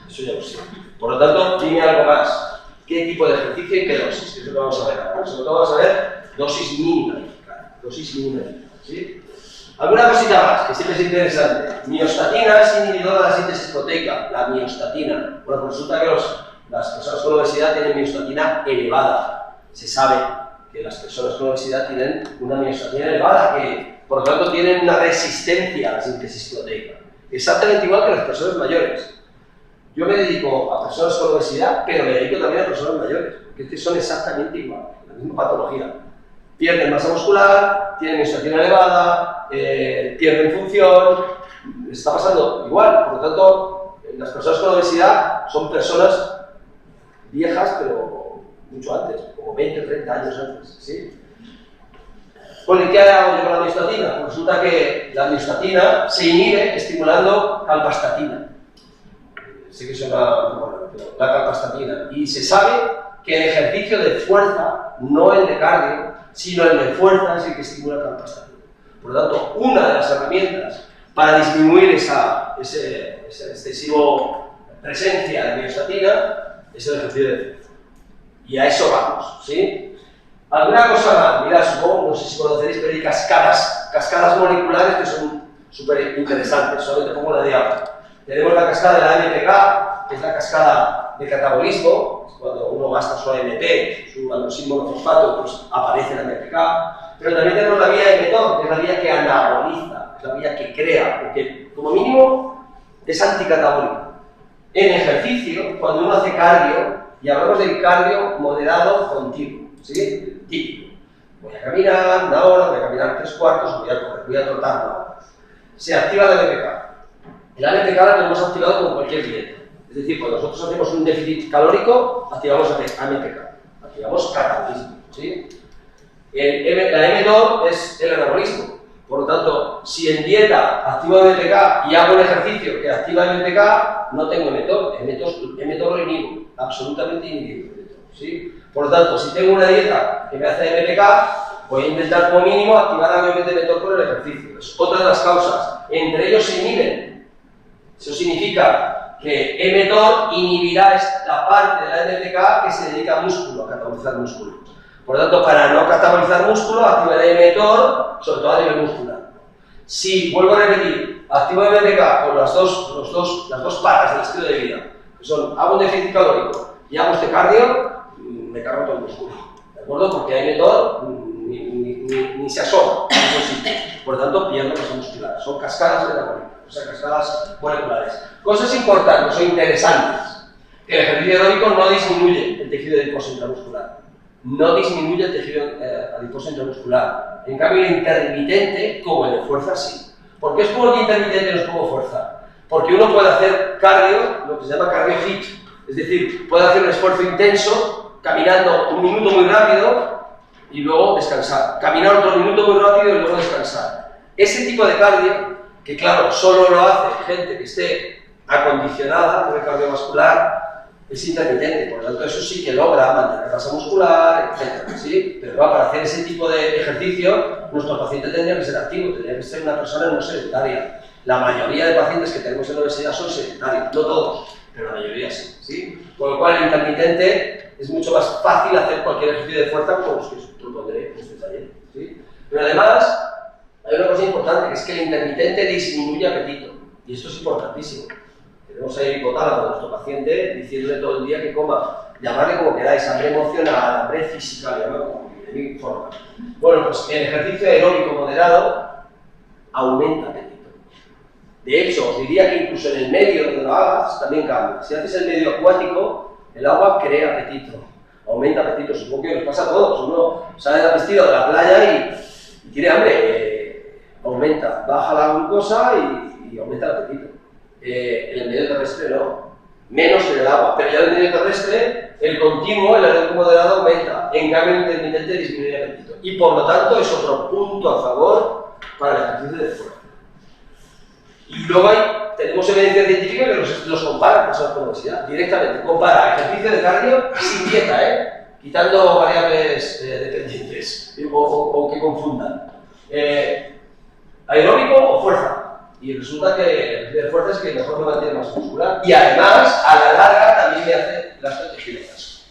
Speaker 1: eso ya lo sé. Por lo tanto, dime algo más. ¿Qué tipo de ejercicio y qué dosis? Eso es lo que vamos a ver ahora. Sobre todo vamos a ver dosis mínima eficaz. Dosis mínima eficaz, ¿sí? Alguna cosita más, que siempre es interesante. Miostatina es inhibidora de la síntesis proteica, la miostatina. Bueno, pues resulta que las personas con obesidad tienen miostatina elevada. Se sabe que las personas con obesidad tienen una miostatina elevada, que por lo tanto tienen una resistencia a la síntesis proteica. Exactamente igual que las personas mayores. Yo me dedico a personas con obesidad, pero me dedico también a personas mayores, porque son exactamente igual, la misma patología. Pierden masa muscular, tienen miostatina elevada, pierden función, está pasando igual. Por lo tanto, las personas con obesidad son personas viejas, pero mucho antes, como 20 o 30 años antes, ¿sí? Bueno, ¿y qué hago yo con la miostatina? Pues resulta que la miostatina se inhibe estimulando calpastatina. Sé que suena, bueno, la calpastatina. Y se sabe que el ejercicio de fuerza, no el de cardio, sino el de fuerza es el que estimula la calpastatina. Por lo tanto, una de las herramientas para disminuir esa excesiva presencia de miostatina es el ejercicio de fuerza. Y a eso vamos, ¿sí? Alguna cosa más, mirad, supongo, no sé si conoceréis, pero hay cascadas moleculares que son súper interesantes, solamente pongo la de agua. Tenemos la cascada de la AMPK, que es la cascada de catabolismo, cuando uno gasta su AMP, su androsín monofosfato, pues aparece la AMPK, pero también tenemos la vía emetor, que es la vía que anaboliza, es la vía que crea, porque como mínimo es anticatabólica. En ejercicio, cuando uno hace cardio, y hablamos del cardio moderado continuo, ¿sí? Típico. Voy a caminar una hora, voy a caminar 3/4, voy a correr, voy a trotar una hora. Se activa la AMPK. El AMPK la tenemos activado con cualquier dieta. Es decir, cuando nosotros hacemos un déficit calórico, activamos AMPK, activamos catabolismo, ¿sí? La mTOR es el anabolismo. Por lo tanto, si en dieta activo AMPK y hago un ejercicio que activa AMPK, no tengo mTOR. mTOR lo inhibo, absolutamente inhibido. ¿Sí? Por lo tanto, si tengo una dieta que me hace AMPK, voy a intentar como mínimo activar la mTOR con el ejercicio. Es otra de las causas. Entre ellos se inhiben. Eso significa que mTOR inhibirá la parte de la AMPK que se dedica a músculo, a catabolizar músculo. Por lo tanto, para no catabolizar músculo, activaré mTOR, sobre todo a nivel muscular. Si, vuelvo a repetir, activo AMPK con las dos patas del estilo de vida, que son hago un déficit calórico y hago este cardio, me cargo todo el músculo, ¿de acuerdo? Porque mTOR ni se asoma, no existe. Por lo tanto, pierdo masa muscular. Son cascadas metabólicas, o sea, cascadas moleculares. Cosas importantes o interesantes. El ejercicio aeróbico no disminuye el tejido adiposo intramuscular. No disminuye el tejido adiposo intramuscular. En cambio, el intermitente, como el de fuerza, sí. ¿Por qué es como el intermitente no es como fuerza? Porque uno puede hacer cardio, lo que se llama cardio HIIT. Es decir, puede hacer un esfuerzo intenso, caminando un minuto muy rápido y luego descansar. Caminar otro minuto muy rápido y luego descansar. Ese tipo de cardio, que claro, solo lo hace gente que esté acondicionada por el cardiovascular, es intermitente, por lo tanto eso sí que logra mantener masa muscular, etc. ¿Sí? Pero para hacer ese tipo de ejercicio, nuestro paciente tendría que ser activo, tendría que ser una persona no sedentaria. La mayoría de pacientes que tenemos en la obesidad son sedentarios, no todos, pero la mayoría sí. ¿Sí? Con lo cual el intermitente es mucho más fácil hacer cualquier ejercicio de fuerza como los que os propondré en este taller. ¿Sí? Pero además, hay una cosa importante, que es que el intermitente disminuye apetito, y esto es importantísimo. Tenemos ahí el hipotálamo de nuestro paciente diciéndole todo el día que coma, llamarle como queráis, hambre emocional, hambre física, llamarle como de mil formas. Bueno, pues el ejercicio aeróbico moderado aumenta apetito. De hecho, os diría que incluso en el medio donde lo hagas también cambia. Si haces el medio acuático, el agua crea apetito, aumenta apetito. Supongo que nos pasa a todos. Uno sale vestido de la playa y tiene hambre, aumenta, baja la glucosa y aumenta el apetito. En el medio terrestre no, menos en el agua, pero ya en el medio terrestre el continuo, el aeróbico moderado aumenta, en cambio el intermitente disminuye el apetito y por lo tanto es otro punto a favor para el ejercicio de fuerza. Y luego tenemos evidencia científica que los compara con personas con obesidad, directamente, compara ejercicio de cardio sin dieta, quitando variables dependientes o que confundan. ¿Aeróbico o fuerza? Y resulta que el ejercicio de fuerza es que mejor me mantiene masa muscular y además, a la larga, también me hace las tejidas.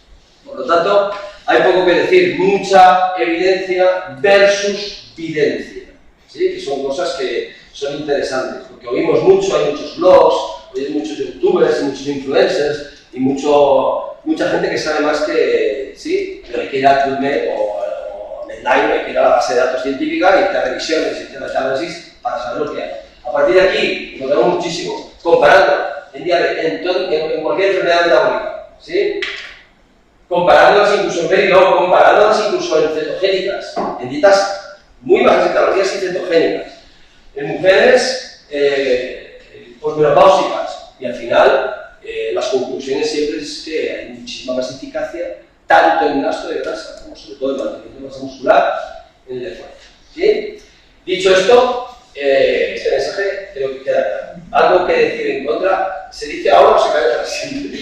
Speaker 1: Por lo tanto, hay poco que decir, mucha evidencia versus videncia, ¿sí? Que son cosas que son interesantes, porque oímos mucho, hay muchos blogs, hay muchos youtubers, muchos influencers y mucha gente que sabe más que, sí, pero hay que ir a PubMed o Medline, hay que ir a la base de datos científica y hacer revisiones y hacer análisis para saber lo que hay. A partir de aquí, nos vemos muchísimo, comparando en cualquier enfermedad metabólica, ¿sí? Comparándolas incluso en perilog, comparándolas incluso en cetogénicas, en dietas muy bajas de calorías y cetogénicas, en mujeres posmenopáusicas, y al final las conclusiones siempre es que hay muchísima más eficacia, tanto en gasto de grasa como sobre todo en mantenimiento de masa muscular en el de fuerza, ¿sí? Dicho esto, este mensaje creo que queda claro. Algo que decir en contra, se dice ahora o se cae para siempre.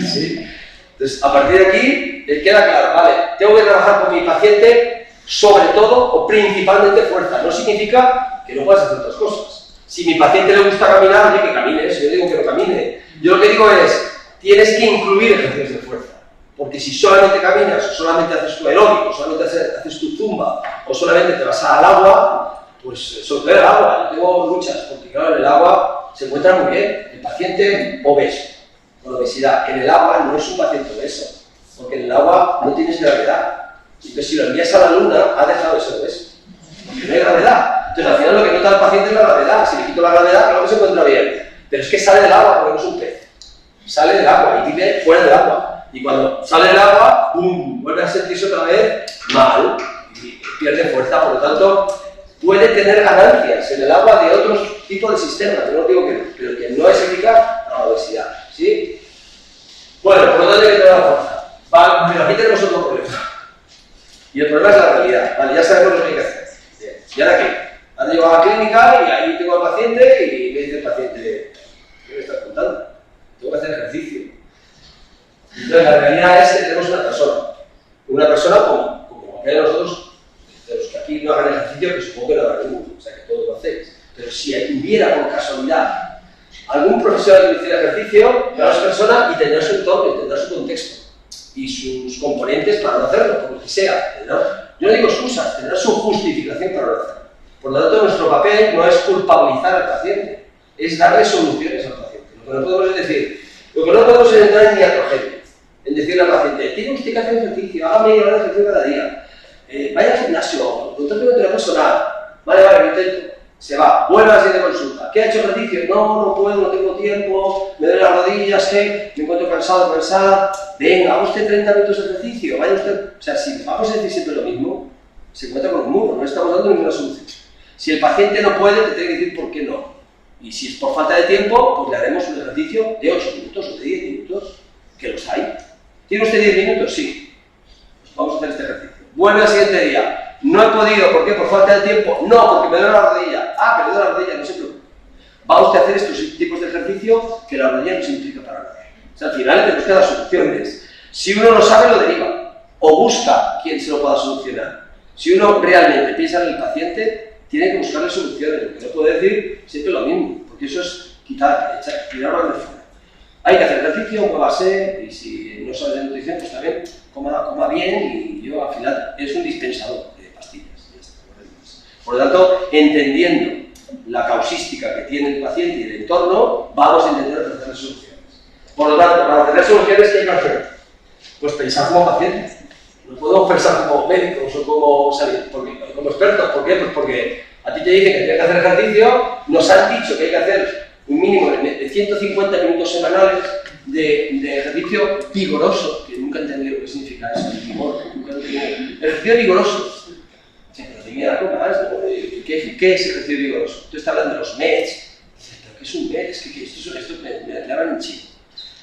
Speaker 1: ¿Sí? Entonces, a partir de aquí, queda claro, vale, tengo que trabajar con mi paciente sobre todo o principalmente fuerza. No significa que no puedas hacer otras cosas. Si a mi paciente le gusta caminar, oye, que camine, si yo digo que no camine. Yo lo que digo es, tienes que incluir ejercicios de fuerza.
Speaker 2: Porque si solamente caminas, o solamente haces tu aeróbico, o solamente haces tu zumba, o solamente te vas al agua, pues sorprende el agua. Yo tengo luchas, porque claro, en el agua se encuentra muy bien el paciente obeso, con obesidad. En el agua no es un paciente obeso, porque en el agua no tienes gravedad. Entonces, si lo envías a la luna, ha dejado de ser obeso, porque no hay gravedad. Entonces, al final lo que nota el paciente es la gravedad. Si le quito la gravedad, claro que se encuentra bien. Pero es que sale del agua, porque no es un pez. Sale del agua y vive fuera del agua. Y cuando sale del agua, ¡pum!, vuelve a sentirse otra vez mal y pierde fuerza. Por lo tanto, puede tener ganancias en el agua de otros tipos de sistemas. Yo no digo que no, pero que no es eficaz a la obesidad. ¿Sí? Bueno, por lo tanto, hay que tener la fuerza. Vale, pero aquí tenemos otro problema. Y el problema es la realidad. Vale, ya sabemos lo que hay que hacer. Bien. ¿Y ahora qué? Ahora llego a la clínica y ahí tengo al paciente y me dice el paciente, ¿qué me estás contando? Tengo que hacer ejercicio. Entonces, la realidad es que tenemos una persona como cualquiera de nosotros, de los que aquí no hagan ejercicio, que supongo que no habrá ninguno, o sea que todos lo hacéis. Pero si hubiera por casualidad algún profesional que hiciera ejercicio, cada persona y tendrá su entorno, y tendrá su contexto y sus componentes para no hacerlo, por lo que sea. ¿No? Yo no digo excusas, tendrá su justificación para no hacerlo. Por lo tanto, nuestro papel no es culpabilizar al paciente, es darle soluciones al paciente. Lo que no podemos es decir, lo que no podemos es entrar en iatrogenia, en decirle al paciente, tiene usted que hacer ejercicio, haga media hora de ejercicio cada día, vaya al gimnasio, contrate una terapia personal, vale, lo intento, se va, vuelve a la siguiente consulta, ¿qué ha hecho ejercicio? No puedo, no tengo tiempo, me duelen las rodillas, me encuentro cansado, cansada, venga, haga usted 30 minutos de ejercicio, vaya usted, o sea, si vamos a decir siempre lo mismo, se encuentra con un muro, no estamos dando ninguna solución. Si el paciente no puede, te tiene que decir por qué no. Y si es por falta de tiempo, pues le haremos un ejercicio de 8 minutos o de 10 minutos, que los hay. ¿Tiene usted 10 minutos? Sí. Pues vamos a hacer este ejercicio. Vuelve al siguiente día. No he podido, ¿por qué? ¿Por falta de tiempo? No, porque me duele la rodilla. Ah, que me duele la rodilla, no se preocupe. Va usted a hacer estos tipos de ejercicio que la rodilla no se implica para nada. O sea, al final tenemos que dar soluciones. Si uno no sabe, lo deriva. O busca quien se lo pueda solucionar. Si uno realmente piensa en el paciente, tiene que buscarle soluciones. Lo que no puede decir siempre lo mismo, porque eso es tirar algo de fuera. Hay que hacer ejercicio, muévase, y si no sabe de nutrición, pues también coma bien, y yo al final es un dispensador de pastillas. Por lo tanto, entendiendo la causística que tiene el paciente y el entorno, vamos a intentar ofrecerle soluciones. Por lo tanto, para ofrecer soluciones, ¿qué hay que hacer? Pues pensar como paciente. No podemos pensar como médicos o como expertos. ¿Por qué? Pues porque a ti te dicen que tienes que hacer ejercicio, nos han dicho que hay que hacer un mínimo de 150 minutos semanales de ejercicio vigoroso, que nunca he entendido lo que significa eso, el vigor, nunca he entendido. Ejercicio vigoroso. Pero dime algo más, ¿no? ¿Qué es ejercicio vigoroso? Tú estás hablando de los MEDs. ¿Pero qué es un MED? Es que esto me hablan en chino.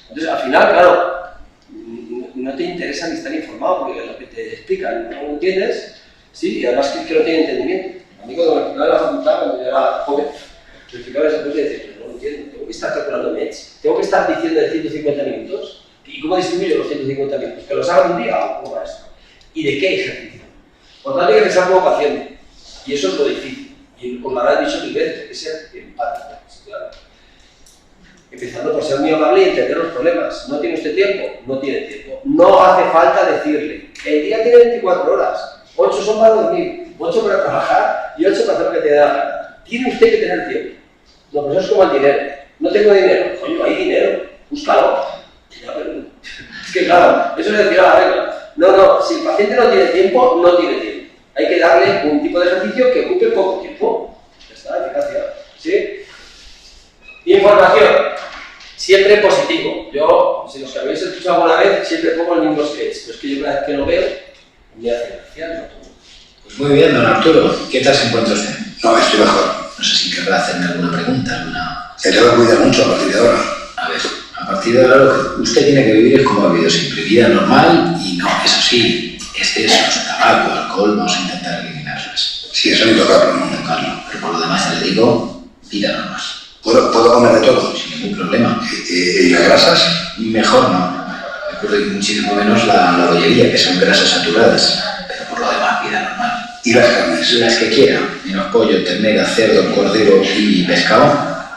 Speaker 2: Entonces, al final, claro, no te interesa ni estar informado, porque lo que te explican no lo entiendes, ¿sí? Y además que no tiene entendimiento. A mí cuando me explicaba en la facultad, cuando yo era joven, me explicaba esa cosa y decía, pero no lo entiendo, tengo que estar calculando MEDs, tengo que estar diciendo de 150 minutos, ¿y cómo distribuyo los 150 minutos? ¿Que los haga un día o cómo va esto? ¿Y de qué ejercicio? Por tanto, hay que pensar como paciente, y eso es lo difícil, y os lo habrán dicho mil veces, hay que ser empático, claro. Empezando por ser muy amable y entender los problemas. ¿No tiene usted tiempo? No tiene tiempo. No hace falta decirle. El día tiene 24 horas. 8 son para dormir, 8 para trabajar y 8 para hacer lo que te da la gana. Tiene usted que tener tiempo. No, pues eso es como el dinero. No tengo dinero. Coño, hay dinero. Búscalo. Ya, pero... Es que claro, eso es decir a la regla. No, si el paciente no tiene tiempo, no tiene tiempo. Hay que darle un tipo de ejercicio que ocupe poco tiempo. Ya está, eficacia. ¿Sí? Información, siempre positivo. Yo, si los que habéis escuchado alguna vez, siempre pongo el mismo sketch, pero es que yo una vez que lo veo, me hace gracia, no todo.
Speaker 3: Pues muy bien, don Arturo. ¿Qué tal se encuentra usted?
Speaker 4: No, estoy mejor.
Speaker 3: No sé si querrá hacerme alguna pregunta,
Speaker 4: Se tengo que cuidar mucho a partir de ahora.
Speaker 3: A ver, a partir de ahora lo que usted tiene que vivir es como ha vivido siempre, vida normal y no, eso sí, excesos, tabaco, alcohol, vamos a intentar eliminarlas.
Speaker 4: Sí, eso ni tocarlo, ¿no?
Speaker 3: Tocarlo, pero por lo demás ya le digo, vida normal.
Speaker 4: ¿Puedo comer de todo?
Speaker 3: Sin ningún problema.
Speaker 4: ¿Y las grasas?
Speaker 3: Mejor no. Me ocurre muchísimo menos la bollería, que son grasas saturadas, pero por lo demás, vida normal.
Speaker 4: ¿Y las carnes?
Speaker 3: Las que quiera, menos pollo, ternera, cerdo, cordero y pescado,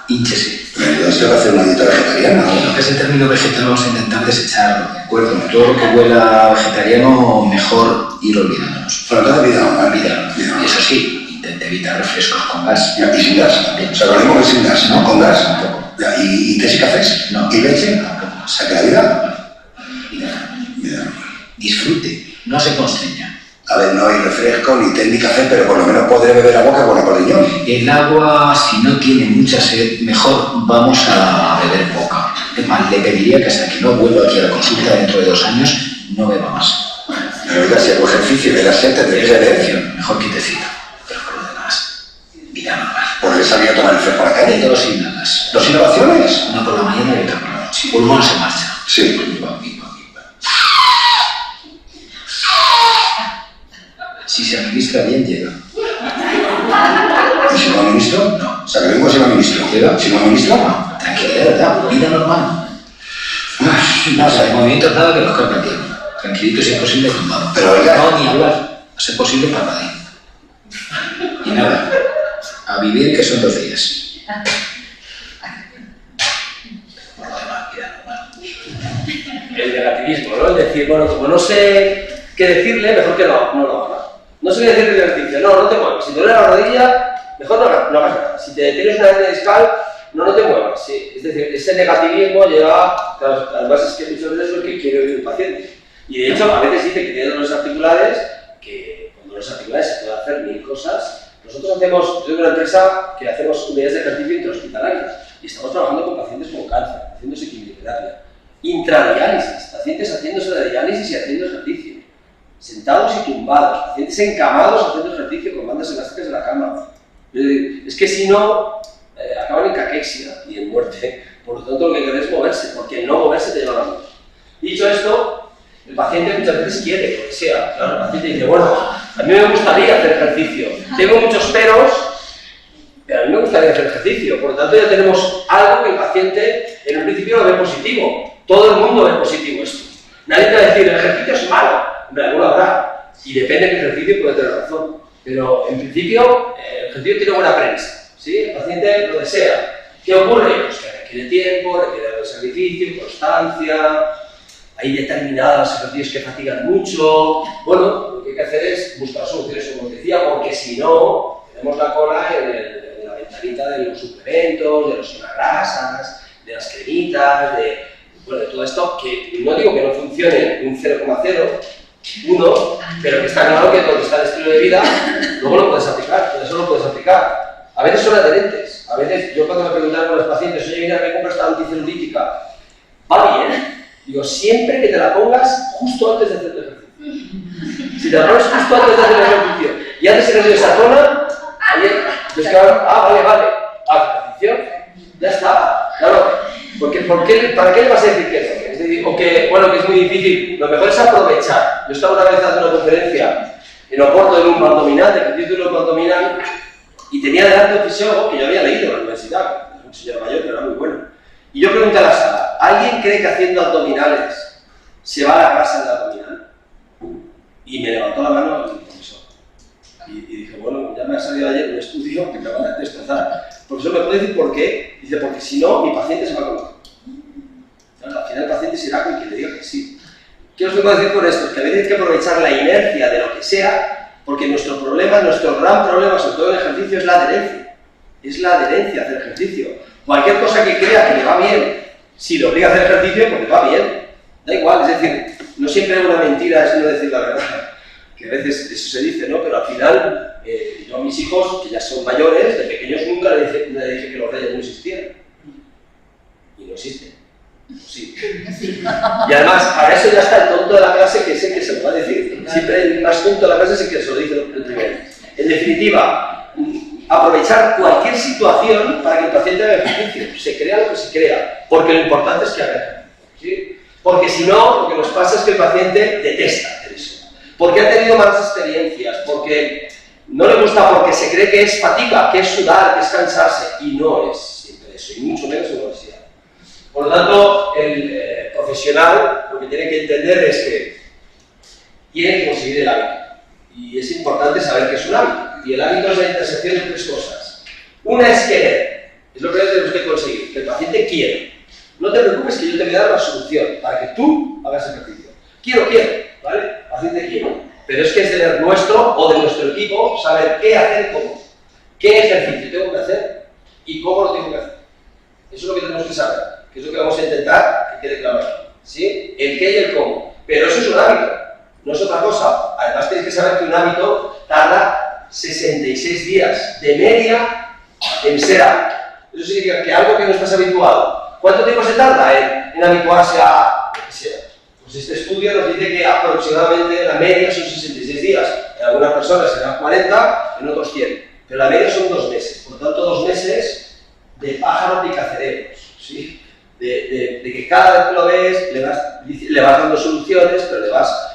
Speaker 3: hínchese.
Speaker 4: Pero entonces tengo que hacer una dieta vegetariana.
Speaker 3: Bueno, que ese término vegetal vamos a intentar desecharlo, ¿de acuerdo? Todo lo que huela vegetariano, mejor ir olvidándonos.
Speaker 4: Pero entonces vida normal.
Speaker 3: Vida. Y eso sí, intente evitar refrescos con gas.
Speaker 4: Y sin gas también. O sea, lo mismo que sin gas, ¿no? Con gas. Ya, ¿y tés y cafés?
Speaker 3: No.
Speaker 4: ¿Y leche?
Speaker 3: No.
Speaker 4: O sea, que la vida.
Speaker 3: Vida normal. Disfrute, no se constreña.
Speaker 4: A ver, no hay refresco, ni té, ni café, pero por lo menos podré beber agua que es buena para el riñón.
Speaker 3: El agua, si no tiene mucha sed, mejor vamos a beber poca. Es más, le pediría que hasta que no vuelva aquí a la consulta dentro de 2 años, no beba más.
Speaker 4: Pero oiga, si hago ejercicio y ve la sed, tendré que beber.
Speaker 3: Mejor quietecito. Pero por lo demás, vida normal.
Speaker 4: Pues he salido a tomar el fresco a la
Speaker 3: De
Speaker 4: calle.
Speaker 3: todos sin nadas.
Speaker 4: ¿Dos innovaciones?
Speaker 3: Una por la mañana y otra por la noche. Pulmón se marcha.
Speaker 4: Sí.
Speaker 3: Si se administra bien, llega.
Speaker 4: ¿Y si no administro?
Speaker 3: No.
Speaker 4: O sea, que vengo si no administro.
Speaker 3: ¿Llega?
Speaker 4: Si no administro,
Speaker 3: No, tranquilidad, ¿verdad? Vida normal. No, o sea, de movimientos nada que los corta el tiempo. Tranquilito, si es posible, tumbado.
Speaker 4: Pero oiga.
Speaker 3: No, ni hablar. A ser posible, parpadeo. Y nada. A vivir, que son 2 días. Por lo demás, vida normal.
Speaker 2: El negativismo, ¿no? El decir, bueno, como no sé qué decirle, mejor que no lo haga. No sé qué decirle del ejercicio, no te muevas. Si te duele la rodilla, mejor no hagas nada. Si te tienes una hernia discal, no te muevas. ¿Sí? Es decir, ese negativismo lleva, claro, además es que muchas veces es lo que quiere oír el paciente. Y de hecho, a veces dice que tiene dolores articulares, que con dolores articulares se puede hacer 1000 cosas. Nosotros yo tengo una empresa que hacemos unidades de ejercicio intrahospitalarias y estamos trabajando con pacientes con cáncer, haciéndose quimioterapia. Intradiálisis, pacientes haciéndose la diálisis y haciendo ejercicio. Sentados y tumbados, pacientes encamados haciendo ejercicio con bandas elásticas en la cama. Es que si no, acaban en caquexia y en muerte. Por lo tanto, lo que querés es moverse, porque el no moverse te lleva a la muerte. Dicho esto, el paciente muchas veces quiere, lo que sea. Claro, el paciente dice, bueno, a mí me gustaría hacer ejercicio. Tengo muchos peros, pero a mí me gustaría hacer ejercicio. Por lo tanto, ya tenemos algo que el paciente en un principio lo ve positivo. Todo el mundo ve positivo esto. Nadie te va a decir, el ejercicio es malo. Hombre, alguno habrá. Y depende de qué ejercicio puede tener razón. Pero en principio, el ejercicio tiene buena prensa. ¿Sí? El paciente lo desea. ¿Qué ocurre? Pues que requiere tiempo, requiere sacrificio, constancia. Hay determinados ejercicios que fatigan mucho. Bueno, lo que hay que hacer es buscar soluciones, como os decía, porque si no, tenemos la cola en la ventanita de los suplementos, de los grasas, de las cremitas, de todo esto, que no digo que no funcione un 0,01, pero que está claro que donde está el estilo de vida, luego lo puedes aplicar, eso lo puedes aplicar. A veces son adherentes, a veces yo cuando me preguntan con los pacientes, oye, mira, me compro esta anticelulítica, va bien, digo, siempre que te la pongas justo antes de hacer el ejercicio. Si te la pones justo antes de hacer el ejercicio y haces ejercicio de esa zona, oye, vale, haz ejercicio, ya está, claro. ¿Para qué le vas a decir que no? Es decir, o que, bueno, que es muy difícil, lo mejor es aprovechar. Yo estaba una vez dando una conferencia en Oporto de lumbar abdominal, de ejercicio de lumbar abdominal, y tenía delante un fisiólogo que yo había leído en la universidad, que es un señor mayor, que era muy bueno. Y yo pregunté a la sala, ¿alguien cree que haciendo abdominales se va la grasa en la abdominal? Y me levantó la mano el profesor. Y dije, bueno, ya me ha salido ayer un estudio que me van a destrozar. Profesor, ¿me puede decir por qué? Dice, porque si no, mi paciente se va a comer. Claro, al final el paciente será con quien le diga que sí. ¿Qué os vengo a decir con esto? Que a veces hay que aprovechar la inercia de lo que sea, porque nuestro problema, nuestro gran problema, sobre todo en el ejercicio, es la adherencia. Es la adherencia a hacer ejercicio. Cualquier cosa que crea que le va bien, si le obliga a hacer ejercicio, pues le va bien. Da igual, es decir, no siempre es una mentira, es no decir la verdad. Que a veces eso se dice, ¿no? Pero al final, yo a mis hijos, que ya son mayores, de pequeños nunca le dije que los reyes no existieran. Y no existen. Sí. Y además, para eso ya está el tonto de la clase, que es el que se lo va a decir. Siempre el más tonto de la clase es el que se lo dice el primero. En definitiva, aprovechar cualquier situación para que el paciente haga ejercicio. Se crea lo que se crea, porque lo importante es que haga. ¿Sí? Porque si no, lo que nos pasa es que el paciente detesta hacer eso. Porque ha tenido malas experiencias, porque no le gusta, porque se cree que es fatiga, que es sudar, que es cansarse. Y no es siempre eso, y mucho menos en la universidad. Por lo tanto, el profesional lo que tiene que entender es que tiene que conseguir el hábito. Y es importante saber que es un hábito. Y el hábito es la intersección de 3 cosas. Una es querer. Es lo primero que tenemos que conseguir, que el paciente quiera. No te preocupes que yo te voy a dar la solución para que tú hagas ejercicio. Quiero, ¿vale? El paciente quiere. Pero es que es de nuestro o de nuestro equipo saber qué hacer y cómo. ¿Qué ejercicio tengo que hacer y cómo lo tengo que hacer? Eso es lo que tenemos que saber, que es lo que vamos a intentar que quede claro aquí. ¿Sí? El qué y el cómo. Pero eso es un hábito, no es otra cosa. Además tienes que saber que un hábito tarda 66 días de media en ser hábito. Eso significa que algo que no estás habituado. ¿Cuánto tiempo se tarda en habituarse a lo que sea? Pues este estudio nos dice que aproximadamente la media son 66 días. En algunas personas serán 40, en otros 100. Pero la media son 2 meses. Por lo tanto, 2 meses de pájaro picacerebros. ¿Sí? De que cada vez que lo ves le vas dando soluciones, pero le vas...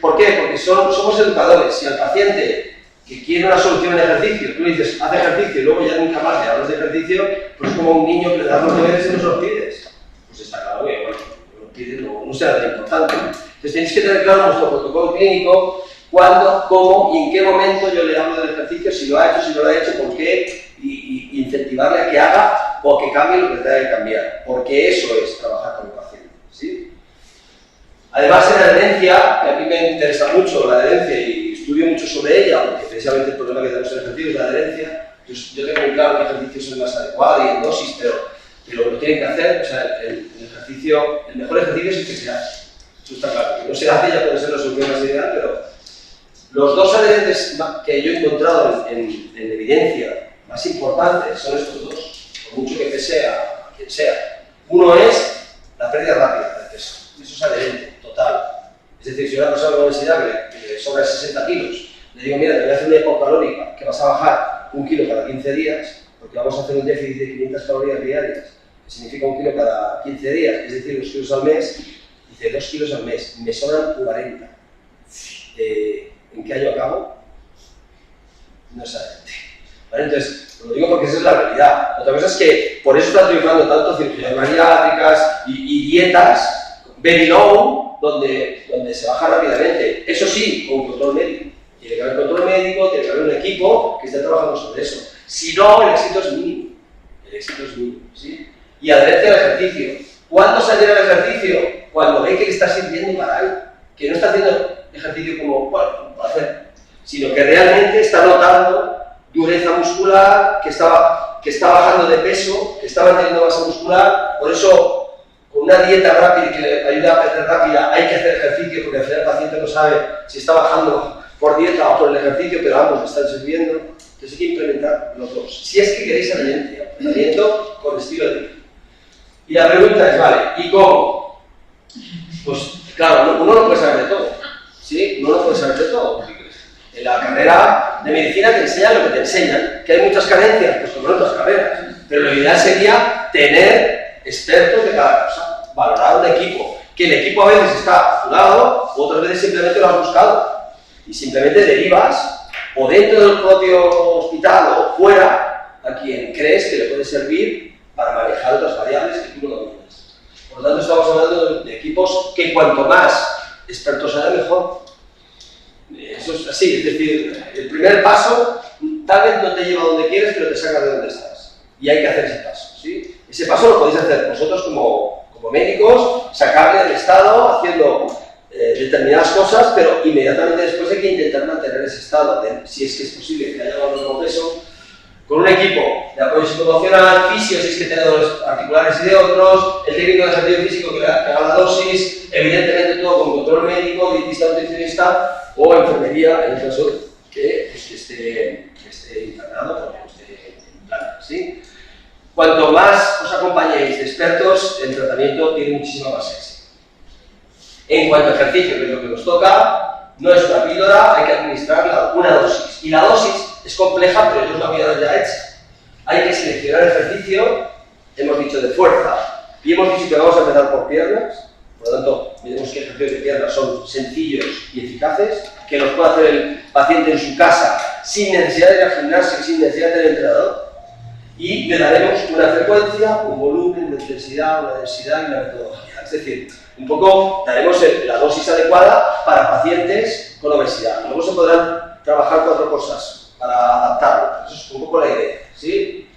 Speaker 2: ¿Por qué? Porque somos educadores. Si al paciente que quiere una solución en ejercicio, tú le dices, haz ejercicio y luego ya nunca más le hablas de ejercicio, pues es como un niño que le das los deberes y no se los pides. Pues está claro que, bueno, los pides no será tan importante. Entonces tenéis que tener claro nuestro protocolo clínico, cuándo, cómo y en qué momento yo le hablo del ejercicio, si lo ha hecho, si no lo ha hecho, por qué, y incentivarle a que haga o a que cambie lo que tenga que cambiar, porque eso es trabajar con el paciente, ¿sí? Además, en la adherencia, que a mí me interesa mucho la adherencia y estudio mucho sobre ella, porque precisamente el problema que tenemos en el ejercicio es la adherencia. Yo tengo muy claro qué ejercicios son más adecuados y en dosis, pero lo tienen que hacer, o sea, el mejor ejercicio es el que se hace. Eso está claro. Que no se hace ya puede ser la solución más ideal, pero los dos adherentes que yo he encontrado en evidencia más importantes son estos dos, por mucho que pese a quien sea. Uno es la pérdida rápida de peso. Eso es adherente, total. Es decir, si una persona con obesidad que le sobra 60 kilos, le digo, mira, te voy a hacer una hipocalórica que vas a bajar 1 kilo cada 15 días, porque vamos a hacer un déficit de 500 calorías diarias, que significa 1 kilo cada 15 días, es decir, 2 kilos al mes, dice 2 kilos al mes, me sobran 40. ¿En qué año acabo? No es adherente. ¿Vale? Entonces, lo digo porque esa es la realidad. Otra cosa es que por eso están triunfando tanto cirugías bariátricas y dietas very low, donde se baja rápidamente. Eso sí, con control médico. Tiene que haber control médico, tiene que haber un equipo que esté trabajando sobre eso. Si no, el éxito es mínimo. El éxito es mínimo, ¿sí? Y adherencia al ejercicio. ¿Cuándo se adhiere al ejercicio? Cuando ve que le está sirviendo para él. Que no está haciendo ejercicio como, bueno, para hacer, sino que realmente está notando dureza muscular, que está bajando de peso, que está manteniendo masa muscular. Por eso, con una dieta rápida que le ayuda a perder rápida, hay que hacer ejercicio, porque al final el paciente no sabe si está bajando por dieta o por el ejercicio, pero ambos le están sirviendo. Entonces hay que implementar los dos. Si es que queréis alineamiento con estilo de vida. Y la pregunta es, vale, ¿y cómo? Pues claro, uno no puede saber de todo, ¿sí? Uno no puede saber de todo. En la carrera de medicina te enseñan lo que te enseñan, que hay muchas carencias, pues como en otras carreras, pero lo ideal sería tener expertos de cada cosa, valorar un equipo, que el equipo a veces está a tu lado, otras veces simplemente lo has buscado, y simplemente derivas, o dentro del propio hospital o fuera, a quien crees que le puede servir para manejar otras variables que tú no dominas. Por lo tanto, estamos hablando de equipos que cuanto más expertos sean, mejor. Eso es así, es decir, el primer paso tal vez no te lleva a donde quieres, pero te saca de donde estás. Y hay que hacer ese paso, ¿sí? Ese paso lo podéis hacer vosotros como médicos, sacarle del estado, haciendo determinadas cosas, pero inmediatamente después hay que intentar mantener ese estado, si es que es posible que haya un nuevo peso, con un equipo de apoyo psicoemocional, fisio, si es que tenemos articulares y de otros, el técnico de ejercicio físico que haga la dosis, evidentemente todo con control médico, dietista, nutricionista o enfermería, en el caso que esté internado o que esté en planta, ¿sí? Cuanto más os acompañéis de expertos, el tratamiento tiene muchísima más éxito. En cuanto a ejercicio, que es lo que nos toca, no es una píldora, hay que administrar una dosis. Y la dosis es compleja, pero yo os la voy a dar ya hecha. Hay que seleccionar ejercicio, hemos dicho de fuerza, y hemos dicho que vamos a empezar por piernas. Por lo tanto, miremos que ejercicios de piernas son sencillos y eficaces, que los puede hacer el paciente en su casa sin necesidad de ir al gimnasio, sin necesidad de tener entrenador. Y le daremos una frecuencia, un volumen, una intensidad, una densidad y una metodología. Es decir, un poco daremos la dosis adecuada para pacientes con obesidad. Luego se podrán trabajar 4 cosas para adaptarlo. Eso es un poco la idea, ¿sí?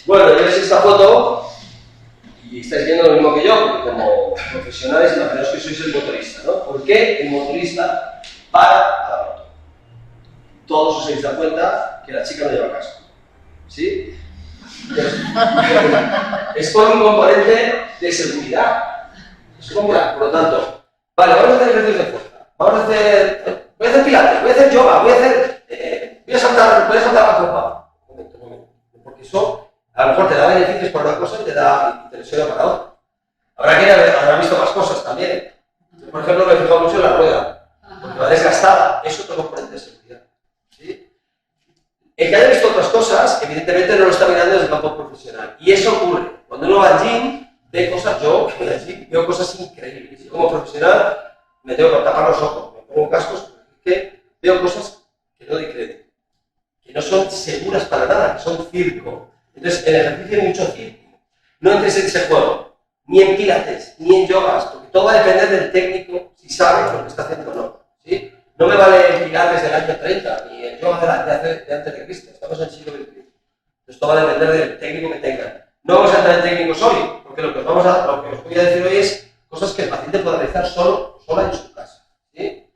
Speaker 2: Bueno, ya veis esta foto y estáis viendo lo mismo que yo, porque como profesionales imaginaos que sois el motorista, ¿no? ¿Por qué el motorista para a la moto? Todos os habéis dado cuenta que la chica no lleva casco, ¿sí? Es por un componente de seguridad. Por lo tanto, vale, vamos a hacer ejercicios de fuerza. Voy a hacer pilates, voy a hacer yoga, voy a saltar la copa. Un momento. Porque eso a lo mejor te da beneficios para una cosa y te lesiona para otra. Habrá visto más cosas también. Por ejemplo, me he fijado mucho en la rueda, porque va desgastada. Eso es otro componente de seguridad. ¿Sí? El que haya visto otras cosas, evidentemente no lo está mirando desde el campo profesional. Y eso ocurre. Cuando uno va al gym, ve cosas, yo que voy al gym, veo cosas increíbles. Y como profesional, me tengo que tapar los ojos, me pongo cascos, porque veo cosas que no doy crédito, que no son seguras para nada, que son circo. Entonces, en el ejercicio hay mucho circo. No entres en ese juego, ni en pilates, ni en yogas, porque todo va a depender del técnico, si sabe lo que está haciendo o no. ¿Sí? No me vale el pilates del año 30, ni el yoga de antes de Cristo, estamos en el siglo XXI. Entonces, todo va a depender del técnico que tengan. No vamos a entrar en técnicos hoy, porque lo que os voy a decir hoy es cosas que el paciente puede realizar sola en su casa. ¿Sí?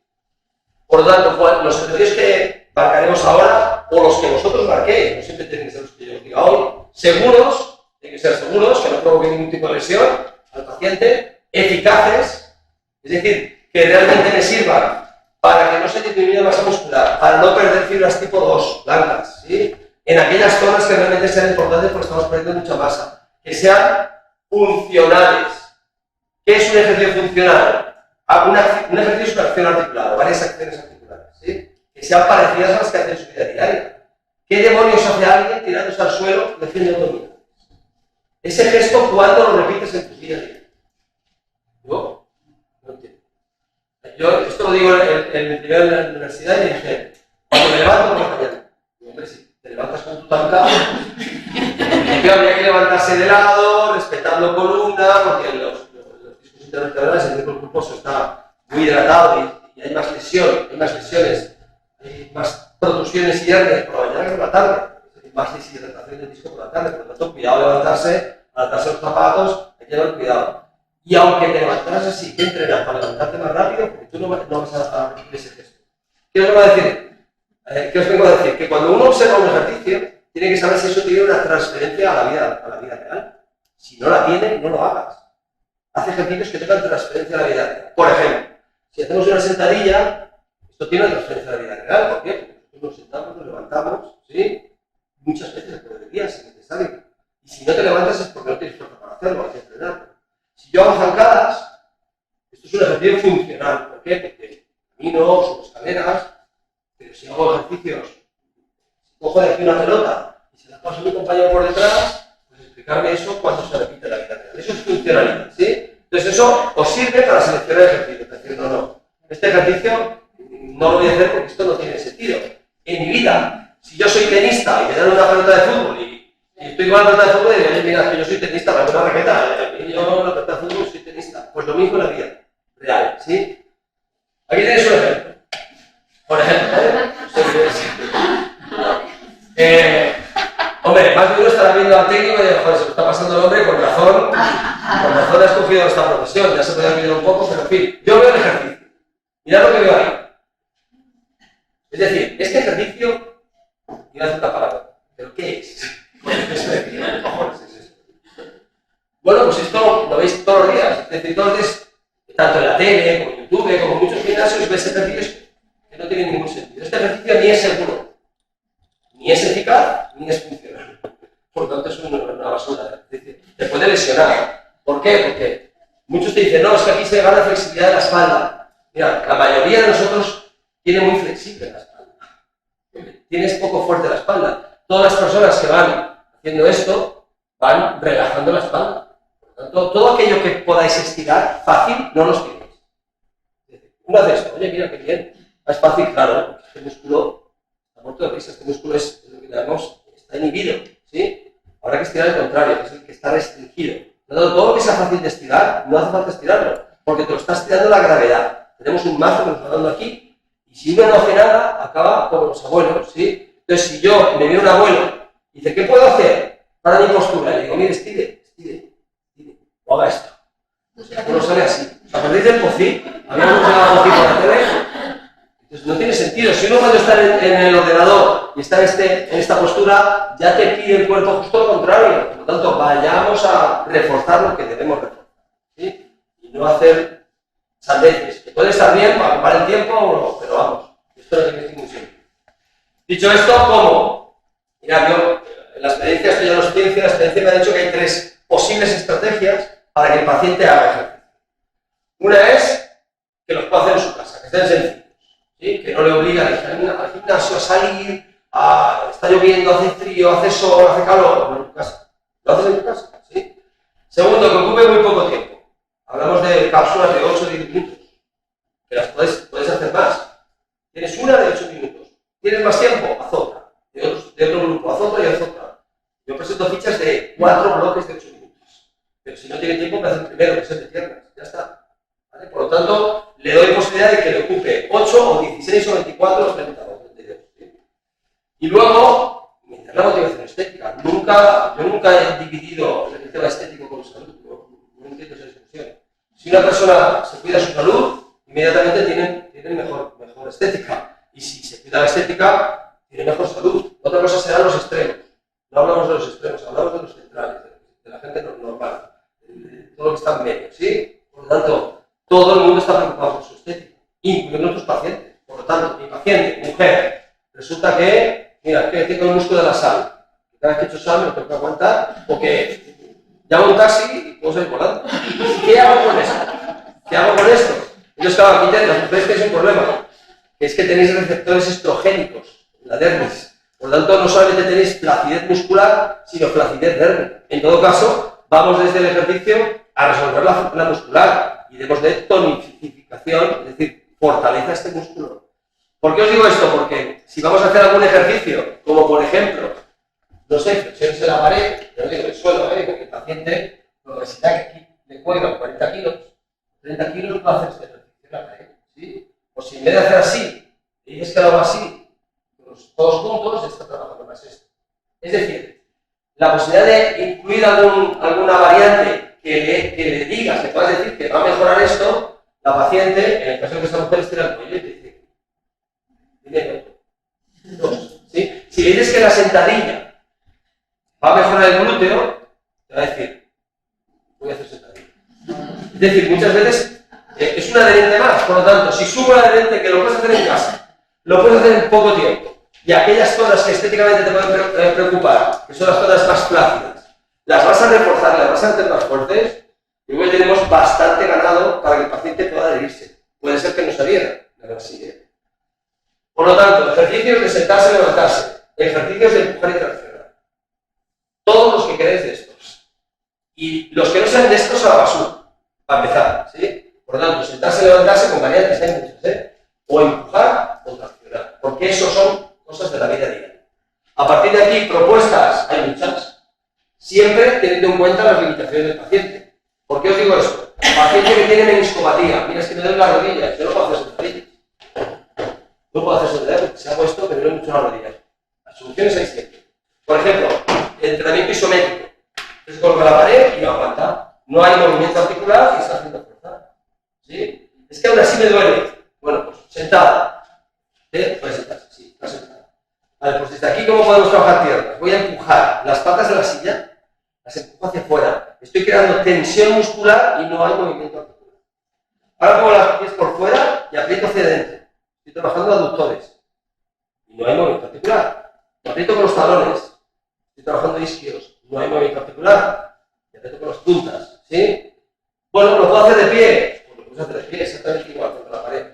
Speaker 2: Por lo tanto, los ejercicios que marcaremos ahora, o los que vosotros marquéis, no siempre tienen que ser los que yo os diga hoy, seguros, tienen que ser seguros, que no provoquen ningún tipo de lesión al paciente, eficaces, es decir, que realmente le sirvan para que no se disminuya la masa muscular, para no perder fibras tipo 2, blancas, ¿sí? En aquellas zonas que realmente sean importantes porque estamos perdiendo mucha masa, que sean funcionales. ¿Qué es un ejercicio funcional? Un ejercicio es una acción articulada, varias acciones articulares, ¿sí? Que sean parecidas a las que hace en su vida diaria. ¿Qué demonios hace alguien tirándose al suelo de 100 abdominales? Ese gesto, ¿cuándo lo repites en tu vida diaria? ¿Yo? No entiendo. Yo esto lo digo en mi primera en la universidad y dije, cuando me levanto por la mañana, hombre, si te levantas con tu tanca, habría que levantarse de lado, respetando columna, porque los discos intervertebrales, el músculo pulposo está muy hidratado y hay más lesión, hay más lesiones, hay más protusiones y hernias por la mañana que por la tarde, hay más deshidratación del disco por la tarde, por lo tanto, cuidado levantarse los zapatos, hay que tener cuidado. Y aunque te levantaras así, te entrenas para levantarte más rápido, porque tú no vas a repetir ese gesto. ¿Qué os vengo a decir? Que cuando uno observa un ejercicio, tiene que saber si eso tiene una transferencia a la vida real. Si no la tiene, no lo hagas. Haz ejercicios que tengan transferencia a la vida real. Por ejemplo, si hacemos una sentadilla, esto tiene una transferencia a la vida real. ¿Por qué? Porque nosotros nos sentamos, nos levantamos, ¿sí? Muchas veces por el día, si es necesario. Y si no te levantas es porque no tienes fuerza para hacerlo, hay que entrenarlo. Si yo hago zancadas, esto es un ejercicio funcional. ¿Por qué? Porque camino, subo escaleras, pero si hago ejercicios, si cojo de aquí una pelota y se la paso a mi compañero por detrás, pues explicarme eso cuando se repite la vida real. Eso es funcionalidad, ¿sí? Entonces eso os sirve para seleccionar ejercicios. Es decir, no, este ejercicio no lo voy a hacer porque esto no tiene sentido. En mi vida, si yo soy tenista y me dan una pelota de fútbol y estoy con la pelota de fútbol y digo, oye, mira, que yo soy tenista, me hago una raqueta, y yo la pelota de fútbol soy tenista. Pues lo mismo en la vida real, ¿sí? Aquí tenéis un ejemplo. Por ejemplo, hombre, más de uno estará viendo al técnico y dice, joder, se lo está pasando el hombre, con razón ha escogido esta profesión, ya se puede olvidar un poco, pero en fin, yo veo el ejercicio. Mirad lo que veo ahí. Es decir, este ejercicio, iba a hacer una palabra, ¿pero qué es? ¿Qué cojones es esto? Bueno, pues esto lo veis todos los días, es decir, todos los días, tanto en la tele, como en YouTube, como en muchos gimnasios, ves ejercicios que no tienen ningún sentido. Este ejercicio ni es seguro, ni es eficaz, ni es funcional. Por lo tanto, es una basura. Te puede lesionar. ¿Por qué? Porque muchos te dicen, no, es que aquí se gana flexibilidad de la espalda. Mira, la mayoría de nosotros tiene muy flexible la espalda. Tienes poco fuerte la espalda. Todas las personas que van haciendo esto, van relajando la espalda. Por lo tanto, todo aquello que podáis estirar fácil, no lo estiréis. Uno hace esto, oye, mira qué bien. Es fácil, claro, este músculo está muerto de risa, este músculo es lo que llamamos, está inhibido, ¿sí? Habrá que estirar el contrario, que es el que está restringido. Todo lo que sea fácil de estirar, no hace falta estirarlo, porque te lo está estirando la gravedad. Tenemos un mazo que nos está dando aquí, y si uno no hace nada, acaba como los abuelos, ¿sí? Entonces, si yo me viene un abuelo y dice, ¿qué puedo hacer? para mi postura. Y le digo, mire, estire, o haga esto. Uno sale así. ¿Os acordáis del POCI? Habíamos llegado a POCI por la tele. Entonces no tiene sentido. Si uno cuando está en el ordenador y está en esta postura, ya te pide el cuerpo justo lo contrario. Por lo tanto, vayamos a reforzar lo que debemos reforzar. ¿Sí? Y no hacer sandeces. Que puede estar bien para ocupar el tiempo, pero vamos, esto no tiene ningún sentido. Dicho esto, ¿cómo? Mira, yo en la experiencia, esto ya no es ciencia, la experiencia me ha dicho que hay 3 posibles estrategias para que el paciente haga ejercicio. Una es que los pueda hacer en su casa, que estén sencillos, ¿sí? Que no le obliga al gimnasio a salir, está lloviendo, hace frío, hace sol, hace calor, no en tu casa. Lo haces en tu casa, ¿sí? Segundo, que ocupe muy poco tiempo. Hablamos de cápsulas de 8 o 10 minutos, que las puedes hacer más. Tienes una de 8 minutos. ¿Tienes más tiempo? Haz otra. De otro grupo, haz otra y haz otra. Yo presento fichas de 4 bloques de 8 minutos. Pero si no tiene tiempo, me hace el primero, que es el de piernas. Ya está. ¿Vale? Por lo tanto, le doy posibilidad de que le ocupe 8 o 16 o 24 o 30 o 32. ¿Sí? Y luego, mientras la motivación estética. Yo nunca he dividido el tema estético con salud. No entiendo esa discusión. Si una persona se cuida su salud, inmediatamente tiene mejor estética. Y si se cuida la estética, tiene mejor salud. Otra cosa serán los extremos. No hablamos de los extremos, hablamos de los centrales, de la gente normal, de todo lo que está en medio, ¿sí? Por lo tanto, todo el mundo está preocupado por su estética, incluyendo nuestros pacientes. Por lo tanto, mi paciente, mujer, resulta que, mira, que tengo el músculo de la sal. Cada vez que he hecho sal me lo tengo que aguantar, o que llamo un taxi y puedo salir volando. ¿Qué hago con esto? ¿Qué hago con esto? Entonces, claro, aquí las mujeres tenéis un problema, que es que tenéis receptores estrogénicos en la dermis. Por lo tanto, no solamente tenéis flacidez muscular, sino flacidez dérmica. En todo caso, vamos desde el ejercicio a resolver la muscular y debemos de tonificación, es decir, fortaleza este músculo. ¿Por qué os digo esto? Porque si vamos a hacer algún ejercicio, como por ejemplo, no sé, flexiones en la pared, no digo en el suelo, que el paciente, la obesidad que aquí le cuelgan 40 kilos, 30 kilos puede hacer este ejercicio en la pared, ¿sí? O si en vez de hacer así, y es que lo hago así, todos juntos, está trabajando más esto. Es decir, la posibilidad de incluir alguna variante que le digas, que puedas decir que va a mejorar esto, la paciente, en el caso de que esta mujer esté en el cuello, te dice, dime dos, ¿sí? Si le dices que la sentadilla va a mejorar el glúteo, te va a decir, voy a hacer sentadilla. Es decir, muchas veces es un adherente más, por lo tanto, si sumo el adherente que lo puedes hacer en casa, lo puedes hacer en poco tiempo, y aquellas zonas que estéticamente te pueden preocupar, que son las zonas más flácidas, las vas a reforzar, las vas a hacer más fuertes, y hoy tenemos bastante ganado para que el paciente pueda adherirse. Puede ser que no se adhiera, la verdad sí. Por lo tanto, ejercicios de sentarse y levantarse, ejercicios de empujar y traccionar. Todos los que queréis de estos. Y los que no sean de estos a la basura, para empezar, ¿sí? Por lo tanto, sentarse y levantarse con variantes hay muchas, o empujar o traccionar, porque esos son cosas de la vida diaria. A partir de aquí, propuestas, hay muchas, siempre teniendo en cuenta las limitaciones del paciente. ¿Por qué os digo esto? Paciente que tiene meniscopatía, mira, es que me duele la rodilla, yo no puedo hacer sentadillas. No puedo hacer sentadillas porque si hago esto me duele mucho la rodilla. Las soluciones hay siempre. Por ejemplo, el entrenamiento isométrico. Se coloca la pared y lo aguanta. No hay movimiento articular y está haciendo fuerza. ¿Sí? Es que aún así me duele. Bueno, pues sentada. Puedes sentarse, sí, está sentada. Vale, pues desde aquí, ¿cómo podemos trabajar piernas? Voy a empujar las patas de la silla, las empujo hacia afuera. Estoy creando tensión muscular y no hay movimiento articular. Ahora pongo las pies por fuera y aprieto hacia adentro. Estoy trabajando aductores. Y no hay movimiento articular. Y aprieto con los talones. Estoy trabajando isquios. No hay movimiento articular. Y aprieto con las puntas. ¿Sí? Bueno, ¿lo puedo hacer de pie? Pues lo puedo hacer de pie, exactamente igual contra la pared.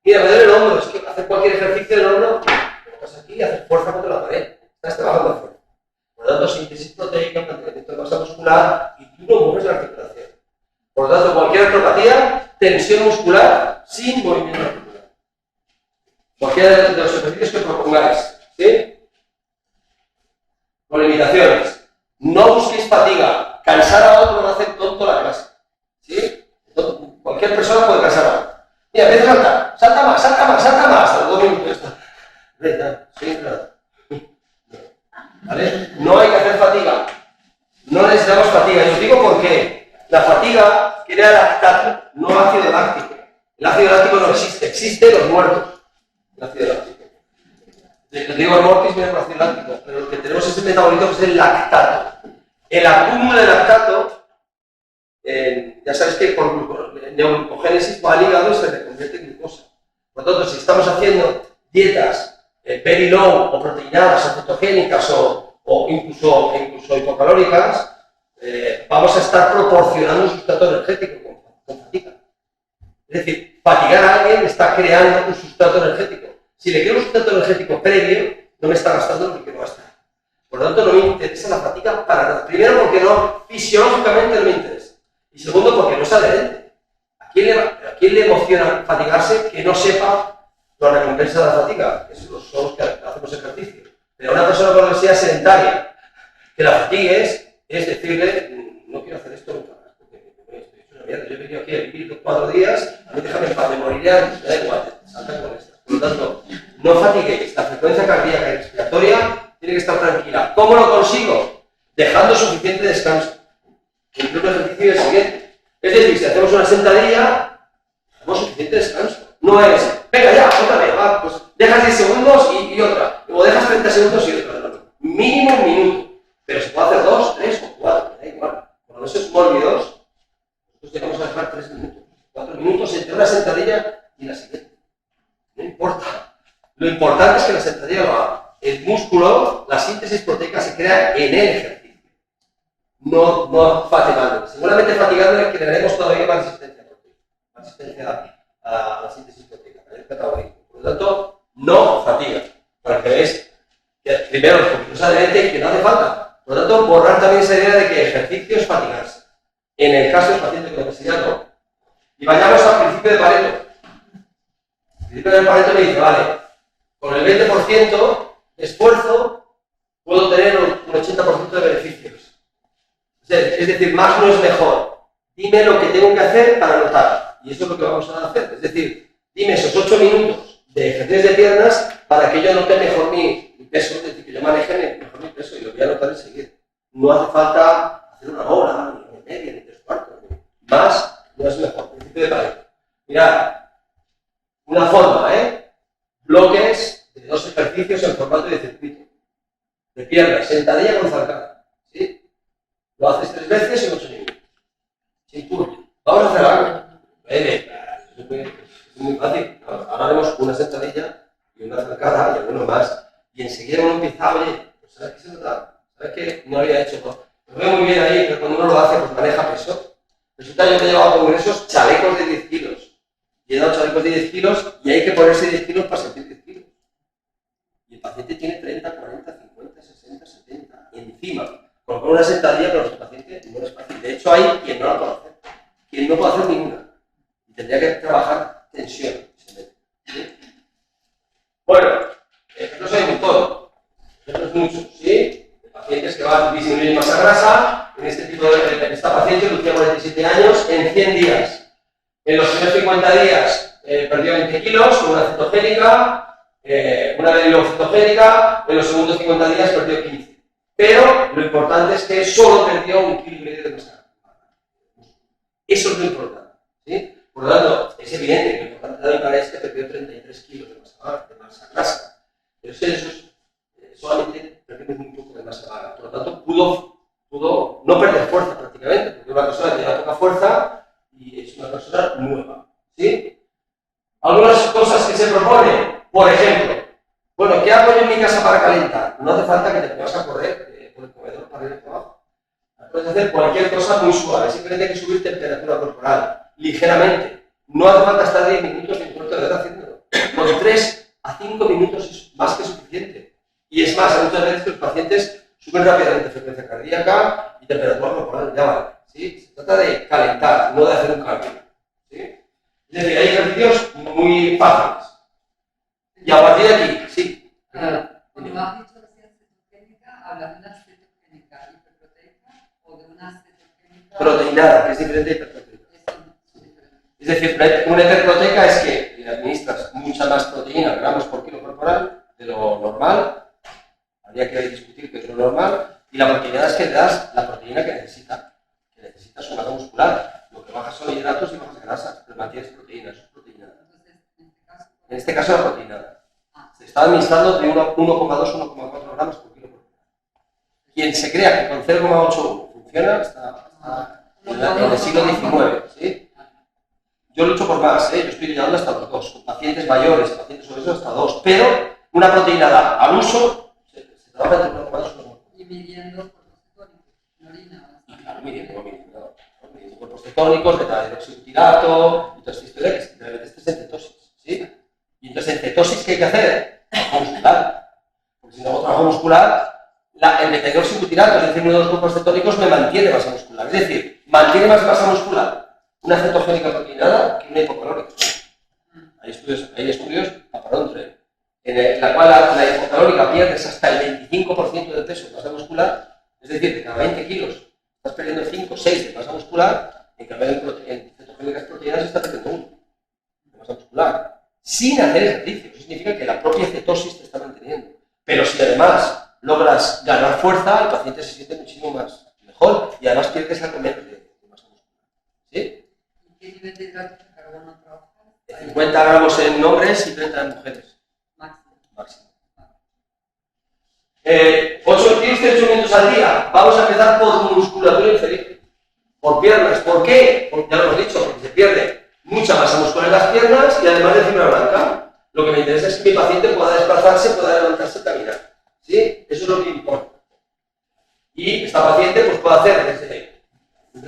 Speaker 2: Mira, me duele el hombro. Es que hacer cualquier ejercicio del hombro, lo colocas aquí y hacer fuerza contra la pared. Estás trabajando de fuerza. Por lo tanto, síntesis proteica, mantenimiento de masa muscular y tú no mueves la articulación. Por lo tanto, cualquier artropatía, tensión muscular sin movimiento articular. Cualquiera de los ejercicios que propongáis, ¿sí? Con limitaciones. No busquéis fatiga. Cansar a otro no hace tonto la clase. ¿Sí? Cualquier persona puede cansar a otro. Mira, empieza a saltar. Salta más, salta más, salta más. A los 2 minutos está. ¿Sí? ¿Vale? No hay que hacer fatiga. necesitamos fatiga. Y os digo por qué. La fatiga crea lactato, no ácido láctico. El ácido láctico no existe, existen los muertos. El ácido láctico. El rigor mortis viene por ácido láctico, pero lo que tenemos es el metabolito que es el lactato. El acúmulo de lactato, ya sabéis que por neoglucogénesis va al hígado y se reconvierte en glucosa. Por lo tanto, si estamos haciendo dietas very low o proteinadas o cetogénicas o incluso hipocalóricas, vamos a estar proporcionando un sustrato energético con fatiga. Es decir, fatigar a alguien está creando un sustrato energético. Si le creo un sustrato energético previo, no me está gastando lo que quiero gastar. Por lo tanto, no me interesa la fatiga para nada. Primero, porque no, fisiológicamente no me interesa. Y segundo, porque no es adherente. ¿A quién le emociona fatigarse que no sepa la recompensa de la fatiga? Esos son los que hacemos ejercicio. Pero a una persona con obesidad sedentaria, que la fatigues, es decirle, no quiero hacer esto nunca más, porque estoy hecho una mierda. Yo he venido aquí a vivir 4 días, a mí déjame en paz, me moriré antes, me da igual, salta con esto. Por lo tanto, no fatiguéis. La frecuencia cardíaca y respiratoria tiene que estar tranquila. ¿Cómo lo consigo? Dejando suficiente descanso. Entre un ejercicio y el siguiente. Es decir, si hacemos una sentadilla, hacemos suficiente descanso. No es, venga ya, otra vez, va, pues dejas 10 segundos y otra. O dejas 30 segundos y otra. No. Mínimo un minuto. Pero se puede hacer 2, 3 o 4, da igual. Cuando eso es mórbidos, nosotros llegamos a dejar 3 minutos, 4 minutos entre una sentadilla y la siguiente. No importa. Lo importante es que la sentadilla lo haga. El músculo, la síntesis proteica se crea en el ejercicio. No fatigando. Seguramente fatigando crearemos todavía más resistencia proteica. Más resistencia a la síntesis proteica, el catabolismo. Por lo tanto, no fatiga. Para que veáis que primero, porque no es adherente y que no hace falta. Por lo tanto, borrar también esa idea de que ejercicio es fatigarse. En el caso del paciente con obesidad, no. Y vayamos al principio de Pareto. El principio de Pareto me dice, vale, con el 20% de esfuerzo puedo tener un 80% de beneficios. Es decir, más no es mejor. Dime lo que tengo que hacer para notar. Y eso es lo que vamos a hacer. Es decir, dime esos 8 minutos de ejercicios de piernas para que yo note mejor mi peso. Es decir, que yo maneje mejor mi peso y lo voy a notar enseguida. No hace falta hacer una hora, ni media, ni 3/4. Más no es mejor. Principio de Pareto. Mirad, una forma, bloques de 2 ejercicios en formato de circuito. De piernas, sentadilla con zancada. ¿Sí? Lo haces 3 veces en 8 minutos. Sin turno. Vamos a hacer algo. Es muy fácil. Ahora haremos una sentadilla y una zancada y alguno más. Y enseguida uno empieza, oye, pues ¿sabes qué se nota? ¿Sabes qué? No había hecho todo. Lo veo muy bien ahí, pero cuando uno lo hace, pues maneja peso. Resulta que yo me he llevado a congresos chalecos de 10 kilos. Y he dado chalecos de 10 kilos y hay que ponerse 10 kilos para sentir 10 kilos. Y el paciente tiene 30, 40, 50, 60, 70 encima. Con una sentadilla con nuestro paciente no es fácil. De hecho, hay quien no la puede hacer. Quien no puede hacer ninguna. Y tendría que trabajar tensión. ¿Sí? Bueno, ejemplos hay un montón. Ejemplos muchos, ¿sí? Pacientes que van a disminuir masa grasa. En este tipo de esta paciente, Lucía, 47 años, en 100 días. En los primeros 50 días perdió 20 kilos con una cetogénica, una cetogénica, en los segundos 50 días perdió 15. Pero lo importante es que solo perdió 1,5 kg de masa. Eso es lo importante. ¿Sí? Por lo tanto, es evidente que lo importante también para este perdió 33 kilos de masa grasa. Pero esos solamente perdimos muy poco de masa magra. Por lo tanto, pudo no perder fuerza prácticamente, porque una persona que tiene poca fuerza y es una persona nueva. ¿Sí? Algunas cosas que se proponen, por ejemplo, bueno, ¿qué hago yo en mi casa para calentar? No hace falta que te pongas a correr por el comedor para ir al trabajo. Puedes hacer cualquier cosa muy suave, simplemente hay que subir temperatura corporal, ligeramente. No hace falta estar 10 minutos ni un cuarto de hora haciéndolo. Con 3 a 5 minutos es más que suficiente. Y es más, muchas veces los pacientes suben rápidamente frecuencia cardíaca y temperatura corporal, ya vale. ¿Sí? Se trata de calentar, no de hacer un cambio. ¿Sí? Es decir, hay ejercicios muy fáciles. Y a partir de aquí, sí.
Speaker 5: Cuando has dicho que sea cetogénica, ¿hablas de una cetogénica hiperproteica o de una cetogénica
Speaker 2: Proteinada, que es diferente de hiperproteica. Es decir, una hiperproteica es que le administras mucha más proteína, gramos por kilo corporal, de lo normal. Habría que discutir qué es lo normal. Y la proteinada es que le das la proteína que necesitas. tienes proteína, eso es proteinada.
Speaker 5: Entonces, en este caso,
Speaker 2: En este caso la proteinada.
Speaker 5: ah,
Speaker 2: Se está administrando de 1,2-1,4 gramos por kilo. Quien se crea que con 0,8 funciona está en el siglo XIX, ¿sí? Yo lucho por más, yo estoy llegando hasta los 2, con pacientes mayores, pacientes obesos hasta 2, pero una proteinada al uso se trabaja entre 1,2 y 1,4.
Speaker 5: y midiendo cuerpos cetónicos, en orina.
Speaker 2: Y claro, midiendo cuerpos cetónicos, beta-hidroxibutirato y toda esta historia que realmente estés en cetosis, ¿sí? Y entonces en cetosis, ¿qué hay que hacer? Trabajo muscular. Porque si no hago trabajo muscular, el beta-hidroxibutirato, es decir, uno de los grupos cetónicos, me mantiene masa muscular. Es decir, mantiene más masa muscular una cetogénica proteinada que una hipocalórica. Hay estudios en la cual la hipocalórica pierdes hasta el 25% del peso de masa muscular, es decir, de cada 20 kilos estás perdiendo 5 o 6 de masa muscular, en cambio en cetogénicas proteínas está perdiendo 1 de masa muscular, sin hacer ejercicio. Eso significa que la propia cetosis te está manteniendo. Pero si además logras ganar fuerza, el paciente se siente muchísimo más mejor y además pierdes algo menos de masa muscular. ¿Sí?
Speaker 5: ¿Qué nivel de hidratos de carbono trabaja?
Speaker 2: 50 gramos en hombres y 30 en mujeres.
Speaker 5: Máximo.
Speaker 2: 8 minutos al día. Vamos a empezar por musculatura inferior, por piernas. ¿Por qué? Porque ya lo hemos dicho, porque se pierde mucha masa muscular en las piernas y además de fibra blanca. Lo que me interesa es que mi paciente pueda desplazarse, pueda levantarse y caminar. ¿Sí? Eso es lo que importa. Y esta paciente pues, puede hacer desde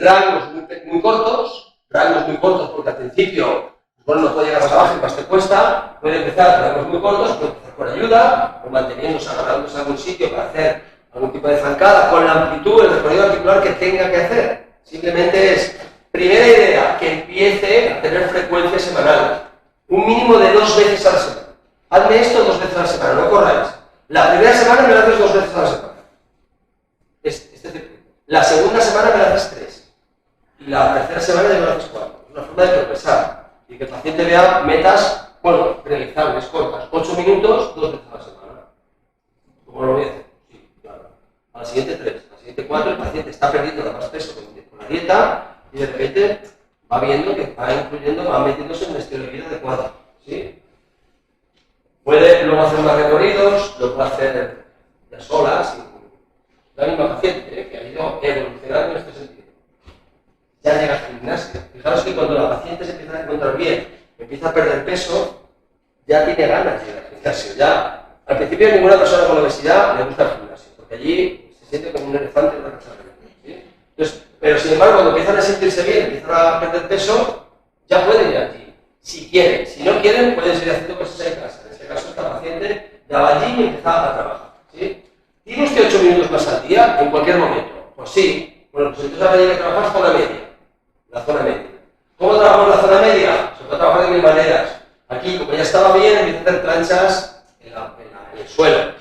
Speaker 2: rangos muy cortos porque al principio bueno, no puede llegar más abajo y más te cuesta, puede empezar con rangos muy cortos, puede empezar con ayuda, o manteniéndose, agarrándose en algún sitio para hacer algún tipo de zancada, con la amplitud, el recorrido articular que tenga que hacer. Simplemente es, primera idea, que empiece a tener frecuencia semanal, un mínimo de 2 veces a la semana. Hazme esto 2 veces a la semana, no corráis. La primera semana me lo haces 2 veces a la semana. La segunda semana me lo haces 3. Y la tercera semana me lo haces 4. Es una forma de progresar. Y que el paciente vea metas, bueno, realizables, cortas. 8 minutos, 2 veces a la semana. ¿Cómo lo voy a hacer? Sí, claro. A la siguiente 3, a la siguiente 4, el paciente está perdiendo más peso con la dieta y de repente va viendo que va metiéndose en un estilo de vida adecuado. ¿Sí? Puede luego hacer más recorridos, lo puede hacer ya sola, sin la misma paciente, que ha ido evolucionando en este sentido. Ya llega al gimnasio. Fijaros que cuando la paciente se empieza a encontrar bien, empieza a perder peso, ya tiene ganas de ir al gimnasio. Ya, al principio ninguna persona con obesidad le gusta el gimnasio, porque allí se siente como un elefante en una casa grande. ¿Sí? Entonces, pero sin embargo, cuando empiezan a sentirse bien, empiezan a perder peso, ya pueden ir allí. Si quieren, si no quieren, pueden seguir haciendo cosas en casa. En este caso, esta paciente ya va allí y empieza a trabajar. ¿Sí? ¿Tiene usted 8 minutos más al día en cualquier momento? Pues sí. Bueno, pues entonces ahora tiene que trabajar zona media. La zona media. ¿Cómo trabajamos la zona media? Se puede trabajar de 1000 maneras. Aquí, como ya estaba bien, empieza a hacer planchas en el suelo.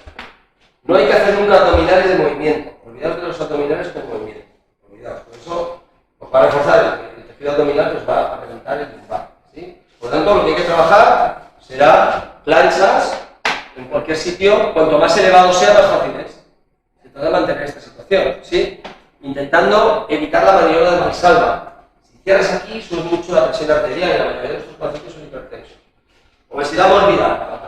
Speaker 2: No hay que hacer nunca abdominales de movimiento. Olvidaos de los abdominales con movimiento. Olvidaos. Por eso os va a reforzar el tejido abdominal que os va a reventar el lumbar. ¿Sí? Por lo tanto, lo que hay que trabajar será planchas en cualquier sitio. Cuanto más elevado sea, más fácil es. Se trata de mantener esta situación. ¿Sí? Intentando evitar la maniobra de Valsalva. Si cierras aquí, sube mucho la presión arterial y la mayoría de estos pacientes son hipertensos. Obesidad mórbida,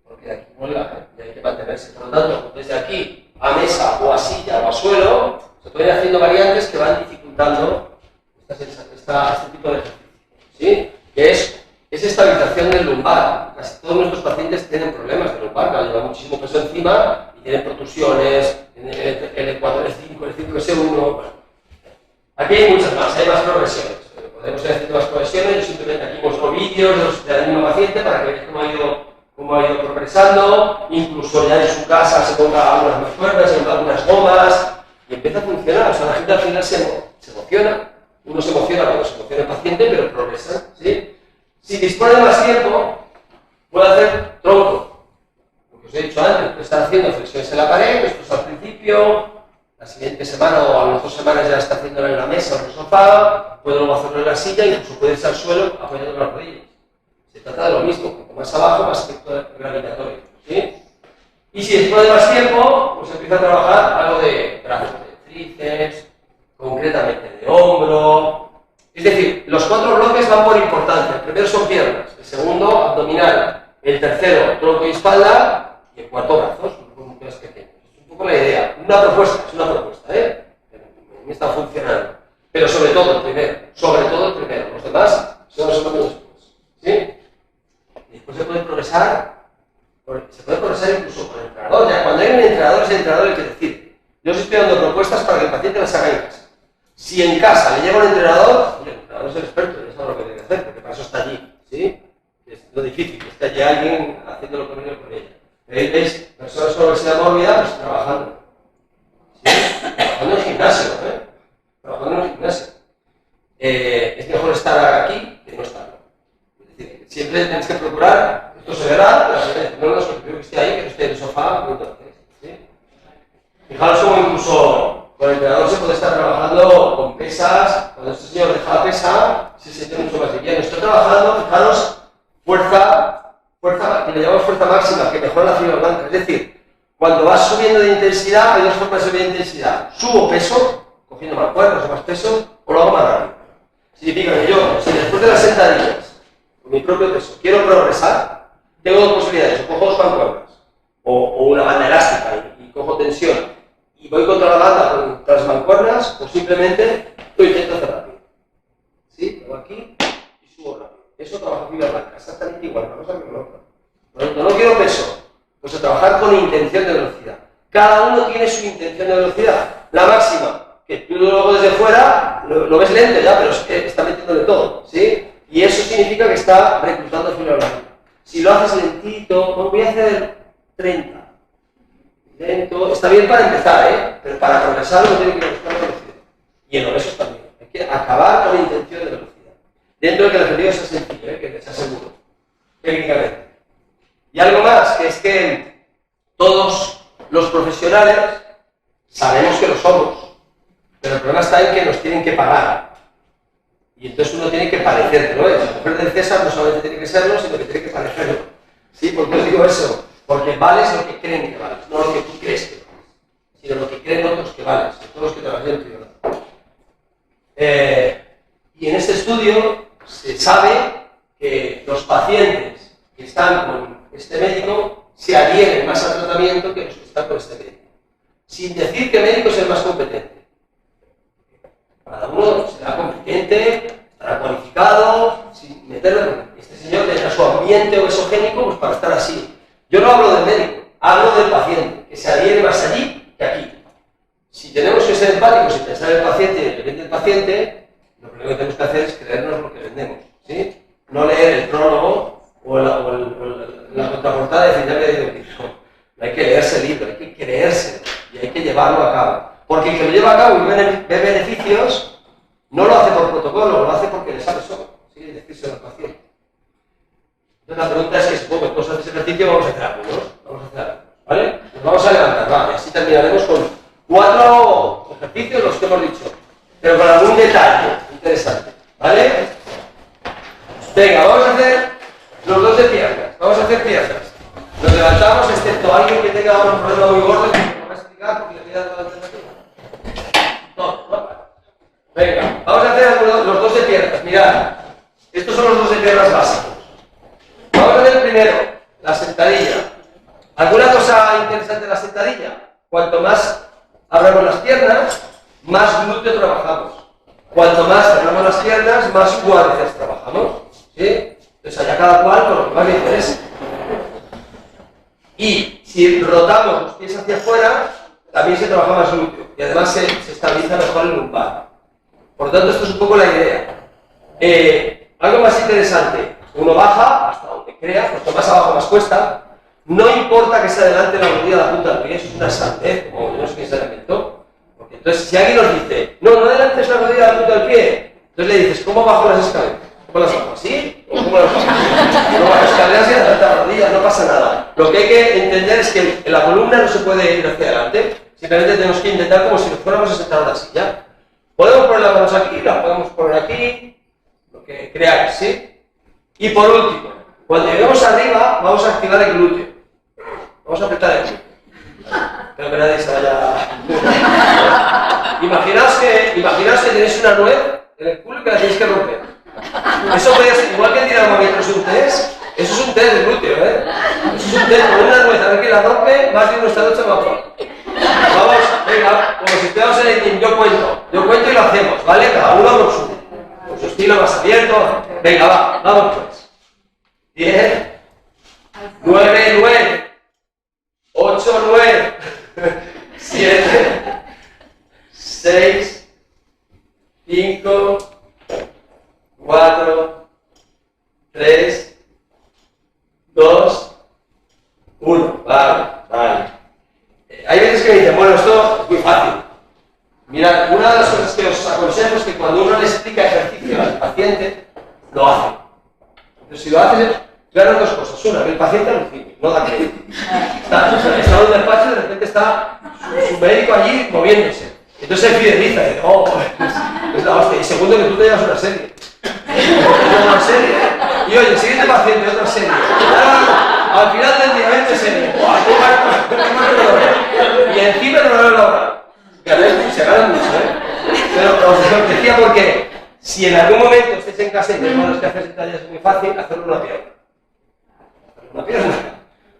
Speaker 2: porque de aquí vuelva, y hay que mantenerse. Por lo tanto, desde aquí a mesa o a silla o a suelo, se pueden ir haciendo variantes que van dificultando este tipo de ejercicio. ¿Sí? Que es estabilización del lumbar. Casi todos nuestros pacientes tienen problemas de lumbar, que llevan muchísimo peso encima y tienen protusiones, L4, L5, L5, S1. Bueno. Aquí hay muchas más, hay más progresiones. Podemos ir haciendo más progresiones. Yo simplemente aquí muestro vídeos de la misma paciente para que veáis cómo ha ido progresando. Incluso ya en su casa se ponga algunas más fuertes, se ponga algunas gomas y empieza a funcionar. O sea, la gente al final se emociona. Uno se emociona cuando se emociona el paciente, pero progresa. ¿Sí? Si dispone de más tiempo, puede hacer tronco. Lo que os he dicho antes, puede estar haciendo flexiones en la pared, esto es al principio. La siguiente semana o a las 2 semanas ya está haciéndolo en la mesa o en el sofá, puede luego hacerlo en la silla, incluso puede irse al suelo apoyando las rodillas. Se trata de lo mismo, cuanto más abajo, más efecto gravitatorio. ¿Sí? Y si después de más tiempo, pues empieza a trabajar algo de brazos, de tríceps, concretamente de hombro. Es decir, los 4 bloques van por importancia. El primero son piernas, el segundo abdominal, el tercero tronco y espalda y el cuarto brazos, un poco más pequeño. Es un poco la idea. Es una propuesta, ¿eh? Me está funcionando. Pero sobre todo el primero, Los demás se los después, ¿sí? Y después se puede progresar incluso con el entrenador. Ya cuando hay un entrenador, es el entrenador el que decide. Yo os estoy dando propuestas para que el paciente las haga en casa. Si en casa le llega un entrenador, el entrenador es el experto, ya sabe lo que tiene que hacer, porque para eso está allí, ¿sí? Es lo difícil, que esté allí alguien haciéndolo con él o con ella. ¿Veis? Personas con obesidad mórbida, pues trabajando. ¿Sí? Trabajando en gimnasio, es mejor estar aquí que no estar. Es decir, siempre tenéis que procurar, esto se verá, no es que esté ahí, que no esté en el sofá, ¿sí? Fijaros cómo incluso con el entrenador se puede estar trabajando con pesas. Cuando este señor deja la pesa, se siente mucho más liviano. Estoy trabajando, fijaros, fuerza, que le llamamos fuerza máxima, que mejora la fibra blanca. Es decir, cuando vas subiendo de intensidad, hay dos formas de subir de intensidad. Subo peso, cogiendo más cuerdas o más peso, o lo hago más rápido. Significa que yo, si después de las sentadillas, con mi propio peso, quiero progresar, tengo dos posibilidades: o cojo dos mancuernas, o una banda elástica y cojo tensión, y voy contra la banda con las mancuernas, o simplemente lo intento hacer rápido. ¿Sí? Hago aquí y subo rápido. Eso trabaja fibra blanca, exactamente igual, una cosa que con otra. Por lo tanto, no quiero peso, pues a trabajar con intención de velocidad. Cada uno tiene su intención de velocidad. La máxima, que tú luego desde fuera lo ves lento ya, pero es que está metiéndole todo, ¿sí? Y eso significa que está reclutando fibra blanca. Si lo haces lentito, pues voy a hacer 30. Lento, está bien para empezar, pero para progresar uno tiene que buscar velocidad. Y en obesos también. Hay que acabar con la intención de velocidad. Dentro de que el objetivo sea sencillo, que sea seguro, técnicamente. Y algo más, que es que todos los profesionales sabemos que lo somos, pero el problema está en que nos tienen que pagar. Y entonces uno tiene que parecer que lo es. La mujer del César no solamente tiene que serlo, sino que tiene que parecerlo. ¿Sí? ¿Por qué os digo eso? Porque vales lo que creen que vales, no lo que tú crees que vales, sino lo que creen otros que vales, todos los que trabajan en tu y en este estudio se sabe que los pacientes que están con este médico se adhieren más al tratamiento que los que están con este médico. Sin decir que el médico es el más competente. Cada uno será competente, estará cualificado, sin meterlo. Este señor tendrá su ambiente obesogénico pues para estar así. Yo no hablo del médico, hablo del paciente, que se adhiere más allí que aquí. Si tenemos que ser empáticos y pensar en el paciente y depende del paciente, lo primero que tenemos que hacer es creernos lo que vendemos, ¿sí? No leer el prólogo o la contraportada de final de diagnóstico. No hay que leerse el libro, hay que creérselo y hay que llevarlo a cabo. Porque el que lo lleva a cabo y ve beneficios, no lo hace por protocolo, lo hace porque le sabe solo, ¿sí? Decírselo al paciente. Entonces la pregunta es que supongo que todos haces ejercicio, vamos a hacer algunos, ¿vale? Nos vamos a levantar, vale, así terminaremos con 4 ejercicios, los que hemos dicho, pero con algún detalle interesante, ¿vale? Venga, vamos a hacer los dos de piernas, vamos a hacer piernas. Nos levantamos, excepto alguien que tenga un problema muy gordo, que nos va a explicar porque le voy a dar la alternativa. No. Venga, vamos a hacer los dos de piernas, mirad, estos son los dos de piernas básicos. Vamos a hacer primero la sentadilla. ¿Alguna cosa interesante en la sentadilla? Cuanto más abramos las piernas, más glúteo trabajamos. Cuanto más cerramos las piernas, más cuádriceps trabajamos. ¿Sí? Entonces allá cada cual con lo que más le interese. Y si rotamos los pies hacia afuera, también se trabaja más glúteo. Y además se estabiliza mejor el lumbar. Por lo tanto, esto es un poco la idea. Algo más interesante. Uno baja hasta donde crea, cuanto más abajo más cuesta. No importa que se adelante la rodilla a la punta del pie, eso es una sandez, como no sé quién se la inventó. Porque entonces, si alguien nos dice, no adelantes la rodilla a la punta del pie, entonces le dices, ¿cómo bajo las escaleras? ¿Cómo las bajo? ¿Así? ¿O cómo las bajo? No bajo escaleras y adelante la rodilla, no pasa nada. Lo que hay que entender es que en la columna no se puede ir hacia adelante, simplemente tenemos que intentar como si nos fuéramos a sentar en una silla. Podemos poner las manos aquí, las podemos poner aquí, lo que creáis, ¿sí? Y por último, cuando lleguemos arriba, vamos a activar el glúteo. Vamos a apretar el glúteo. Creo que nadie se vaya. Imaginaos que tenéis una nuez en el culo y que la tenéis que romper. Eso puede ser, igual que el dinamómetro es un test, eso es un test de glúteo, ¿eh? Eso es un test con una nuez, a ver quién la rompe, más bien nuestra noche mejor. Vamos, venga, como si estemos en el gym, yo cuento y lo hacemos, ¿vale? Cada uno con su estilo más abierto. Venga, vamos pues. 10, 9, 8, 9, 7, 6, 5, 4, 3, 2, 1. Vale. Hay veces que me dicen, bueno, esto es muy fácil. Mirad, una de las cosas que os aconsejo es que cuando uno le explica ejercicio al paciente, lo hace. Entonces, si lo haces, claro, dos cosas. Una, que el paciente alucine, no da crédito. Está en un despacho y de repente está su médico allí moviéndose. Entonces él fideliza y dice, oh, es la hostia. Y segundo, que tú te llevas una serie. Una serie. Y oye, siguiente paciente, otra serie. Al final del día, 20 series. Y encima no lo logra. Se gana mucho, ¿eh? Pero os decía porque si en algún momento estáis en casa y dices, bueno, es que hacer sentadillas es muy fácil, hacerlo una pierna. Una pierna.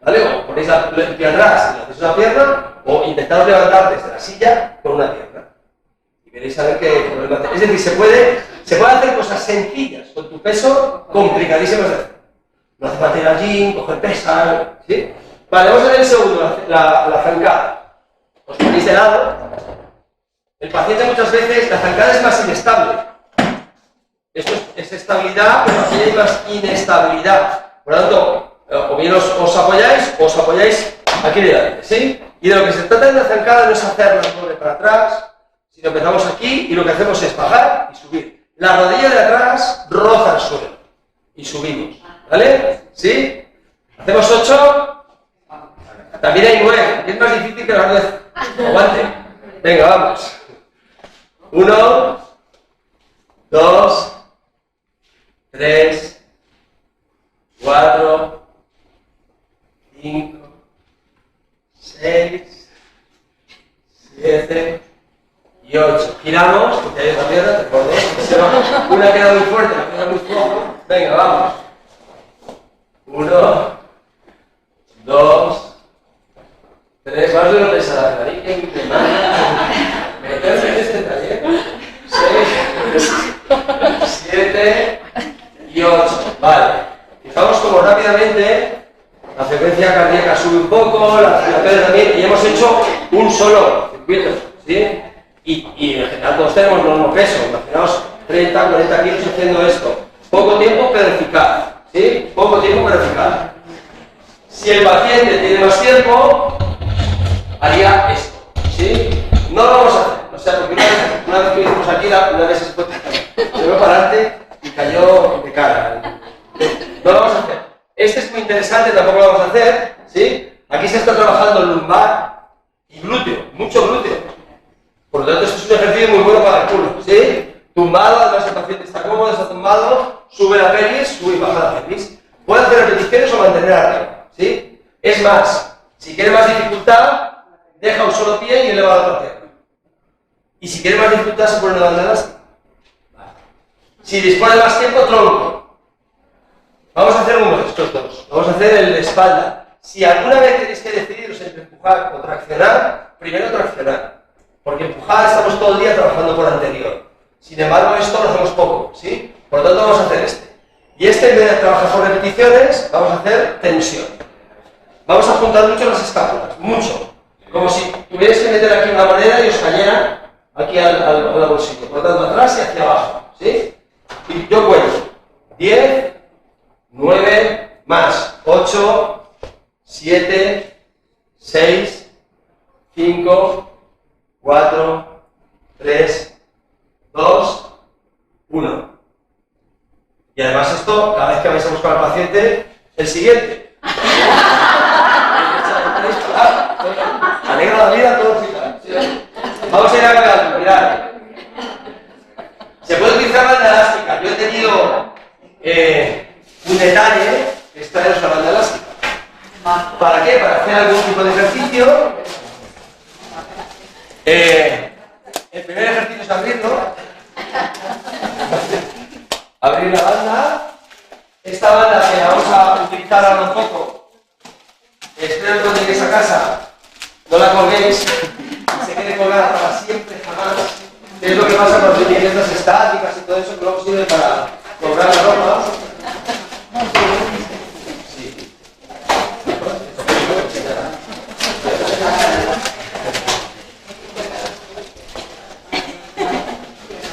Speaker 2: ¿Vale? O ponéis el pie atrás y hacéis una pierna, o intentaros levantar desde la silla con una pierna. Y veréis a ver qué problema tenéis. Es decir, se puede hacer cosas sencillas con tu peso complicadísimas de hacer. No hace falta ir al gym, coger pesas, ¿sí? Vale, vamos a ver el segundo, la zancada. Os ponéis de lado. El paciente muchas veces, la zancada es más inestable. Esto es estabilidad, pero aquí hay más inestabilidad. Por lo tanto, o bien os apoyáis aquí delante, ¿sí? Y de lo que se trata en la zancada no es hacerla doble para atrás, sino empezamos aquí y lo que hacemos es bajar y subir. La rodilla de atrás roza el suelo y subimos, ¿vale? ¿Sí? Hacemos 8. También hay 9, que es más difícil que la nuez. Aguante. Venga, vamos. 1, 2, 3, 4, 5, 6, 7 y 8. Giramos, porque hay otra pierna, te acordé. Una queda muy fuerte, la queda muy floja. Venga, vamos. 1, 2, 3, más de lo pesada, la nariz que me manda. Meterme en este taller. 6, 7 y 8. Vale. Fijamos como rápidamente la frecuencia cardíaca sube un poco, la respiratoria también, y hemos hecho un solo circuito, ¿sí? Y en general todos tenemos el mismo peso. Imaginaos 30, 40 kilos haciendo esto. Poco tiempo, pero eficaz, ¿sí? Poco tiempo, pero eficaz. Si el paciente tiene más tiempo, haría esto, ¿sí? No lo vamos a hacer, o sea, porque una vez que lo hicimos aquí, una vez se fue para adelante y cayó de cara. No lo vamos a hacer. Este es muy interesante, tampoco lo vamos a hacer, ¿sí? Aquí se está trabajando el lumbar y glúteo, mucho glúteo. Por lo tanto, esto es un ejercicio muy bueno para el culo, ¿sí? Tumbado, además el paciente está cómodo, está tumbado, sube la pelvis, sube y baja la pelvis. Puede hacer repeticiones o mantener arriba, ¿sí? Es más, si quiere más dificultad, deja un solo pie y eleva la otra pierna. Y si quiere más dificultad, se pone una banda elástica. Si dispone más tiempo, tronco. Vamos a hacer uno de estos dos. Vamos a hacer el de espalda. Si alguna vez tenéis que decidiros entre empujar o traccionar, primero traccionar. Porque empujar estamos todo el día trabajando por anterior. Sin embargo, esto lo hacemos poco, ¿sí? Por lo tanto, vamos a hacer este. Y este, en vez de trabajar por repeticiones, vamos a hacer tensión. Vamos a juntar mucho las escápulas, mucho. Como si tuvierais que meter aquí una moneda y os cayera aquí al bolsillo. Por lo tanto, atrás y hacia abajo, ¿sí? Y yo cuento. 10, 9, más 8, 7, 6, 5, 4, 3, 2, 1. Y además esto, cada vez que vais a buscar al paciente, el siguiente. Alegra la vida a todo el hospital. Vamos a ir a ver, mirad. Se puede utilizar banda elástica. Yo he tenido un detalle, esta es la banda elástica. ¿Para qué? Para hacer algún tipo de ejercicio. El primer ejercicio es abrirlo. abrir la banda. Esta banda que la vamos a utilizar ahora un poco. Espero que cuando lleguéis a casa no la colguéis, se quede colgada para siempre, jamás. Es lo que pasa con las bicicletas estáticas y todo eso, que luego sirve para colgar la ropa. Sí.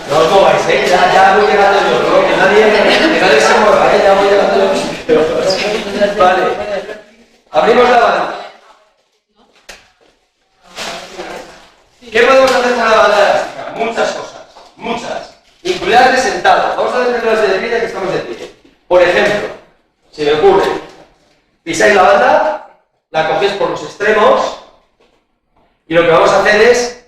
Speaker 2: No os mováis, ya voy llegando yo, ¿no? Que nadie se mueva, ya voy llegando yo. Vale. Abrimos la banda. ¿Qué podemos hacer con la banda elástica? Muchas cosas, muchas. Incluidas de sentado. Vamos a ver las de pie ya que estamos de pie. Por ejemplo, se me ocurre, pisáis la banda, la cogéis por los extremos y lo que vamos a hacer es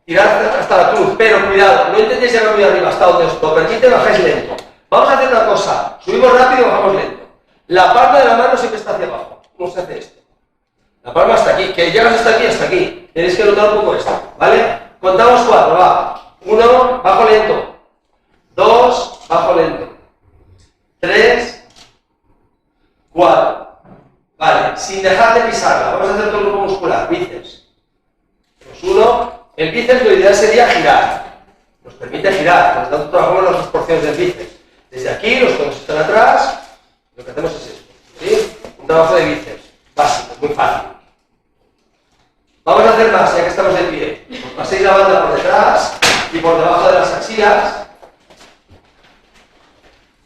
Speaker 2: tirar hasta la cruz, pero cuidado, no intentéis llegar muy arriba, hasta donde os lo permite, bajáis lento. Vamos a hacer una cosa, subimos rápido y bajamos lento. La palma de la mano siempre está hacia abajo. ¿Cómo se hace esto? La palma hasta aquí, que llegas hasta aquí, hasta aquí. Tenéis que notar un poco esto, ¿vale? Contamos 4, va. 1, bajo lento. 2, bajo lento. 3, 4. Vale, sin dejar de pisarla. Vamos a hacer todo el grupo muscular, bíceps. Pues 1. El bíceps lo ideal sería girar. Nos permite girar, por lo tanto trabajamos las dos porciones del bíceps. Desde aquí, los codos están atrás, lo que hacemos es esto, ¿sí? Un trabajo de bíceps, básico, muy fácil. Vamos a hacer más, ya que estamos de pie. Os paséis la banda por detrás y por debajo de las axilas.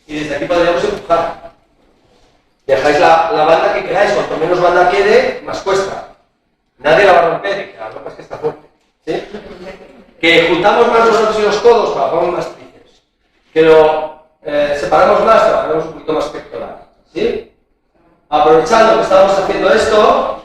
Speaker 2: Y desde aquí podríamos empujar. Dejáis la banda que queráis, cuanto menos banda quede, más cuesta. Nadie la va a romper, que la ropa es que está fuerte. ¿Sí? Que juntamos más los brazos y los codos, trabajamos más tríceps. Que lo separamos más, trabajamos un poquito más pectoral. ¿Sí? Aprovechando que estamos haciendo esto,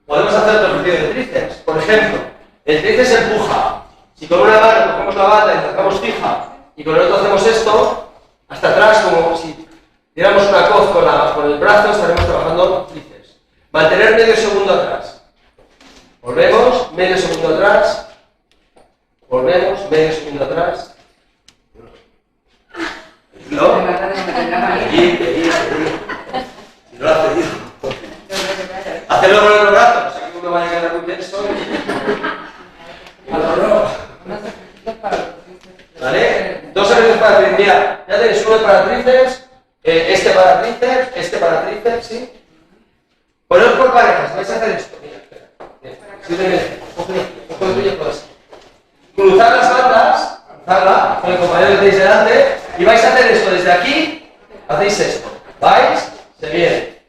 Speaker 2: podemos hacer otro ejercicio de tríceps. Por ejemplo, el tríceps empuja. Si con una mano cogemos la banda y la dejamos fija y con el otro hacemos esto, hasta atrás, como si diéramos una coz con el brazo, estaremos trabajando tríceps. Mantener medio segundo atrás. Volvemos, medio segundo atrás. Volvemos, medio segundo atrás. ¿No? Pedir. Si no lo has pedido. Hacerlo con los brazos, que uno vaya a quedar muy tenso. ¿Vale? Dos ejercicios para tríceps. Mira, ya tenéis uno para tríceps, este para tríceps, ¿sí? Poneros por parejas, vais a hacer esto. Mira, espera. Simplemente, coge tuyo todo así. Cruzar las bandas, cruzarla, con el compañero que tenéis delante, y vais a hacer esto desde aquí, hacéis esto. ¿Vais? Se viene.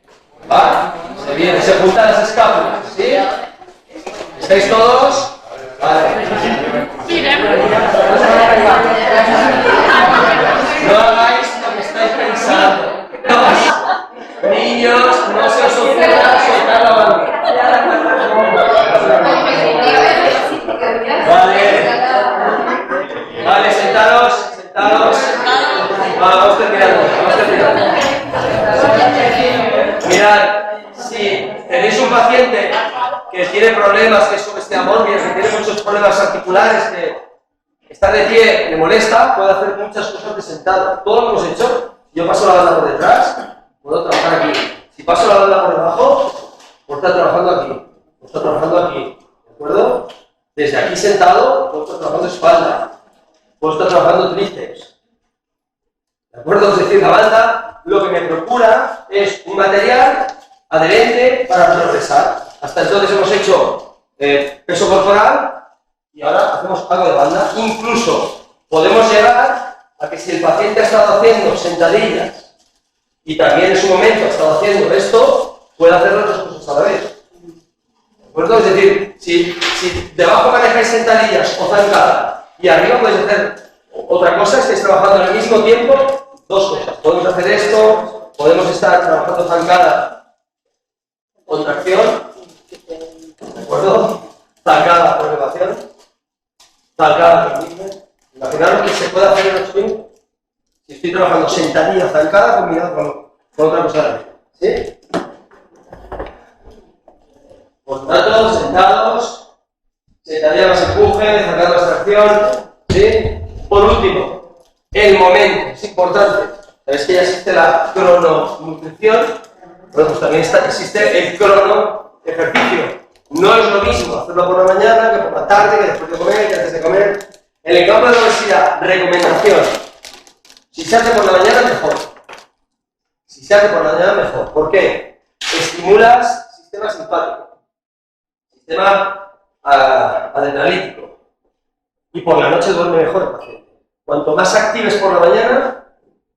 Speaker 2: ¿Va? Se viene, se juntan las escápulas, ¿sí? ¿Estáis todos? Vale. No hagáis lo que estáis pensando. No. Niños, no se os ocurra soltar la banda. Vale, sentaros. Vamos terminando. Mirad, si tenéis un paciente que tiene problemas, que es sobre este amorfia, que tiene muchos problemas articulares, que estar de pie le molesta, puede hacer muchas cosas de sentado. Todo lo hemos hecho. Yo paso la banda por detrás, puedo trabajar aquí. Si paso la banda por debajo, puedo estar trabajando aquí. ¿De acuerdo? Desde aquí sentado, puedo estar trabajando espalda. Puedo estar trabajando tríceps. ¿De acuerdo? Es decir, la banda lo que me procura es un material adherente para progresar. Hasta entonces hemos hecho peso corporal y ahora hacemos algo de banda. Incluso podemos llegar a que si el paciente ha estado haciendo sentadillas y también en su momento ha estado haciendo esto, puede hacer las dos cosas a la vez. ¿De acuerdo? Es decir, si debajo manejáis sentadillas o zancada y arriba podéis hacer otra cosa, estáis trabajando al mismo tiempo, dos cosas. Podemos hacer esto, podemos estar trabajando zancada, contracción, ¿de acuerdo? Zancada, elevación, zancada, transmisión. Imaginaros que se puede hacer en los swing si estoy trabajando sentadilla, zancada, combinado con otra cosa de la vida. ¿Sí? Por tanto, sentados, sentadilla más empuje, zancada más tracción. ¿Sí? Por último, el momento, es importante. Sabéis que ya existe la crononutrición, bueno, pues también existe el cronoejercicio. No es lo mismo hacerlo por la mañana que por la tarde, que después de comer, que antes de comer. En el campo de la obesidad, recomendación. Si se hace por la mañana, mejor. Si se hace por la mañana, mejor. ¿Por qué? Estimulas sistema simpático, sistema adrenalítico. Y por la noche duerme mejor el paciente. Cuanto más actives por la mañana,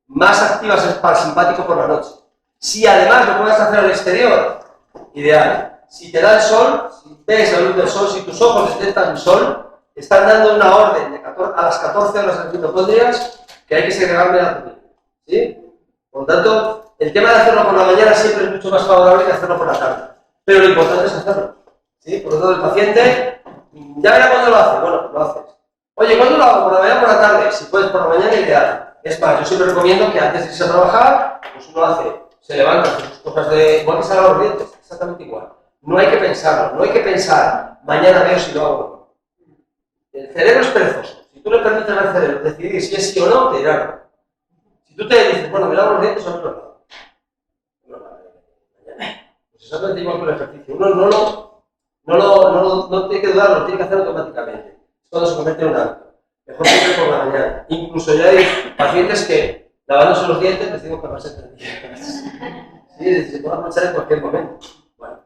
Speaker 2: más activas el parasimpático por la noche. Si además lo puedes hacer al exterior, ideal. Si te da el sol, si ves la luz del sol, si tus ojos detectan el sol, están dando una orden de a las 14 horas de las mitocondrias que hay que segregar melatonina. ¿Sí? Por lo tanto, el tema de hacerlo por la mañana siempre es mucho más favorable que hacerlo por la tarde. Pero lo importante es hacerlo. ¿Sí? Por lo tanto, el paciente, ya verá cuándo lo hace. Bueno, pues lo haces. Oye, ¿cuándo lo hago? ¿Por la mañana o por la tarde? Si puedes por la mañana, ideal. Es más, yo siempre recomiendo que antes de irse a trabajar, pues uno hace, se levanta, hace sus cosas de, igual que se lava los dientes, exactamente igual. No hay que pensarlo, no hay que pensar, mañana veo si lo hago o no. El cerebro es perezoso. Si tú le permites al cerebro decidir si es sí o no, te dirá no. Si tú te dices, bueno, me lavo los dientes o no lo hago. Pues exactamente igual con el ejercicio. Uno no tiene que dudar, lo tiene que hacer automáticamente. Es cuando se convierte en un hábito. Mejor siempre por la mañana. Incluso ya hay pacientes que, lavándose los dientes, les digo que va a ser 3 días. Sí, se puede aprovechar en cualquier momento. Bueno.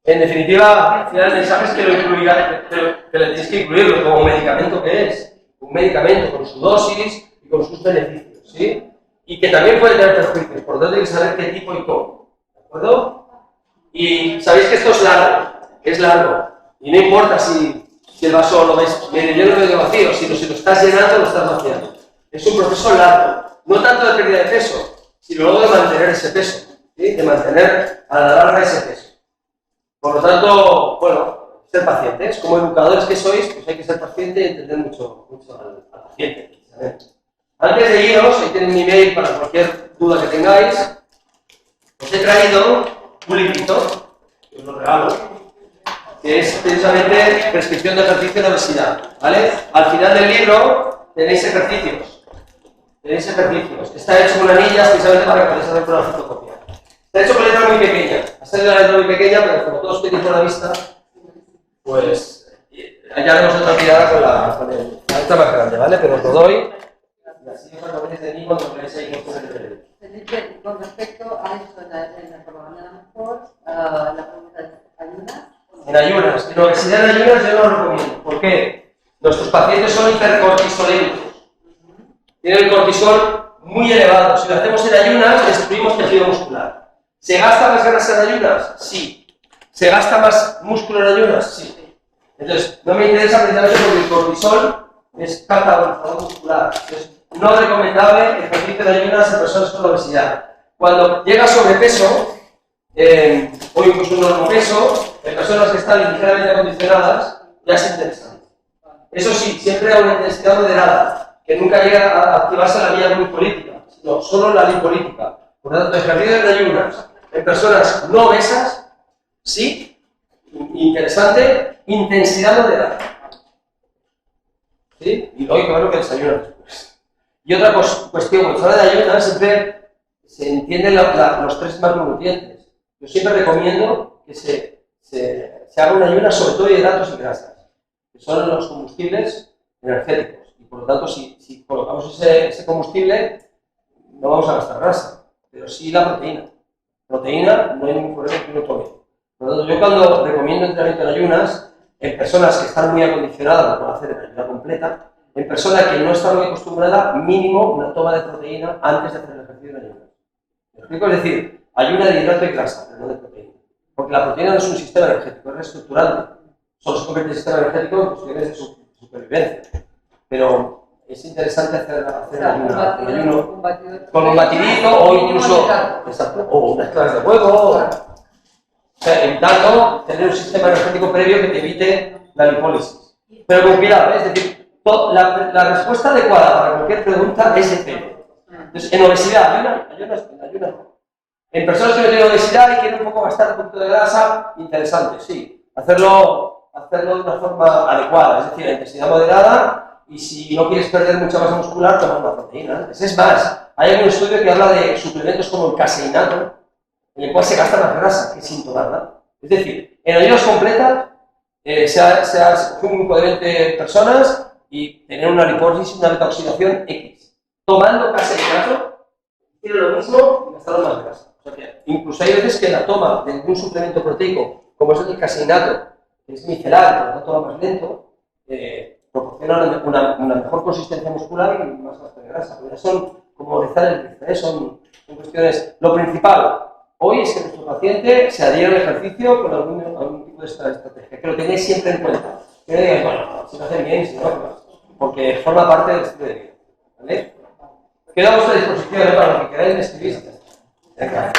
Speaker 2: En definitiva, al final el mensaje es que lo incluirá, que le tenéis que incluirlo como medicamento que es. Un medicamento con su dosis y con sus beneficios, ¿sí? Y que también puede tener perjuicios, por lo tanto hay que saber qué tipo y cómo. ¿De acuerdo? Y sabéis que esto es largo. Y no importa si el vaso lo ves medio lleno o medio vacío, sino si lo estás llenando o lo estás vaciando. Es un proceso largo, no tanto de pérdida de peso, sino luego de mantener ese peso, ¿sí? De mantener a la larga ese peso. Por lo tanto, bueno, ser pacientes, como educadores que sois, pues hay que ser paciente y entender mucho al paciente. ¿Sabes? Antes de iros, ahí tenéis mi email para cualquier duda que tengáis, os he traído un librito, que os lo regalo, que es precisamente prescripción de ejercicio de obesidad, ¿vale? Al final del libro tenéis ejercicios. Está hecho con anillas precisamente para que podáis hacer con la fotocopia. Está hecho con letra muy pequeña. Ha salido la letra muy pequeña, pero como todos tenéis por la vista, pues ya haremos otra tirada con la letra más grande, ¿vale? Pero os lo doy. Y así os acordáis de mí cuando veáis ahí con cosas de
Speaker 5: Felipe, con respecto a esto en la propaganda mejor, la pregunta es, ¿ayunas?
Speaker 2: En ayunas. En obesidad en ayunas yo no lo recomiendo. ¿Por qué? Nuestros pacientes son hipercortisolémicos. Tienen el cortisol muy elevado. Si lo hacemos en ayunas, destruimos tejido muscular. ¿Se gasta más grasa en ayunas? Sí. ¿Se gasta más músculo en ayunas? Sí. Entonces, no me interesa precisamente porque el cortisol es catabolizador muscular. Entonces, no es recomendable ejercicio en ayunas en personas con obesidad. Cuando llega sobrepeso, o incluso un normopeso, en personas que están ligeramente acondicionadas, ya es interesante. Eso sí, siempre a una intensidad moderada, que nunca llega a activarse la vía glucolítica, sino solo la lipolítica. Por lo tanto, ejercicio en ayunas en personas no obesas, sí, interesante, intensidad moderada. ¿Sí? Y hoy, claro que desayunan después. Y otra cuestión, cuando se habla de ayunas, siempre se entienden los 3 macronutrientes. Yo siempre recomiendo que se haga una ayuna sobre todo de hidratos y grasas, que son los combustibles energéticos. Y por lo tanto, si colocamos ese combustible, no vamos a gastar grasa, pero sí la proteína. Proteína no hay ningún problema que uno tome. Por lo tanto, yo cuando recomiendo entrenamiento en ayunas, en personas que están muy acondicionadas, lo pueden hacer en ayuna completa, en personas que no están muy acostumbradas, mínimo una toma de proteína antes de hacer el ejercicio de ayunas. ¿Me explico? Es decir, ayuna de hidrato y grasa, pero no de proteína. Porque la proteína no es un sistema energético, es reestructurante. Solo se convierte en sistema energético en cuestiones de supervivencia. Pero es interesante hacer ayuno con un batidito o incluso o unas clases de huevo. O sea, evitando tener un sistema energético previo que te evite la lipólisis. Pero con cuidado, es decir, la respuesta adecuada para cualquier pregunta es depende. Entonces, en obesidad, ayuno no. En personas que no tienen obesidad y quieren un poco gastar un poquito de grasa, interesante, sí. Hacerlo de una forma adecuada, es decir, a intensidad moderada y si no quieres perder mucha masa muscular, toma una proteína antes. Es más, hay algún estudio que habla de suplementos como el caseinato, en el cual se gasta más grasa que sin tomarla. Es decir, en ayunas completas se ha cogido un grupo de 20 personas y tener una liposis, una beta-oxidación X. Tomando caseinato, tiene lo mismo y gastaron más grasa. O sea que incluso hay veces que la toma de un suplemento proteico, como es el caseinato, que es micelar, por lo tanto va más lento, proporciona una mejor consistencia muscular y más gasto de grasa. Pero son como rizar el rizo, son cuestiones. Lo principal hoy es que nuestro paciente se adhiera al ejercicio con algún tipo de estrategia, que lo tengáis siempre en cuenta. Que no digáis, bueno, si lo hacen bien, si no, porque forma parte del estilo de vida. ¿Vale? Queda a vuestra disposición para lo que queráis, me escribís. Venga.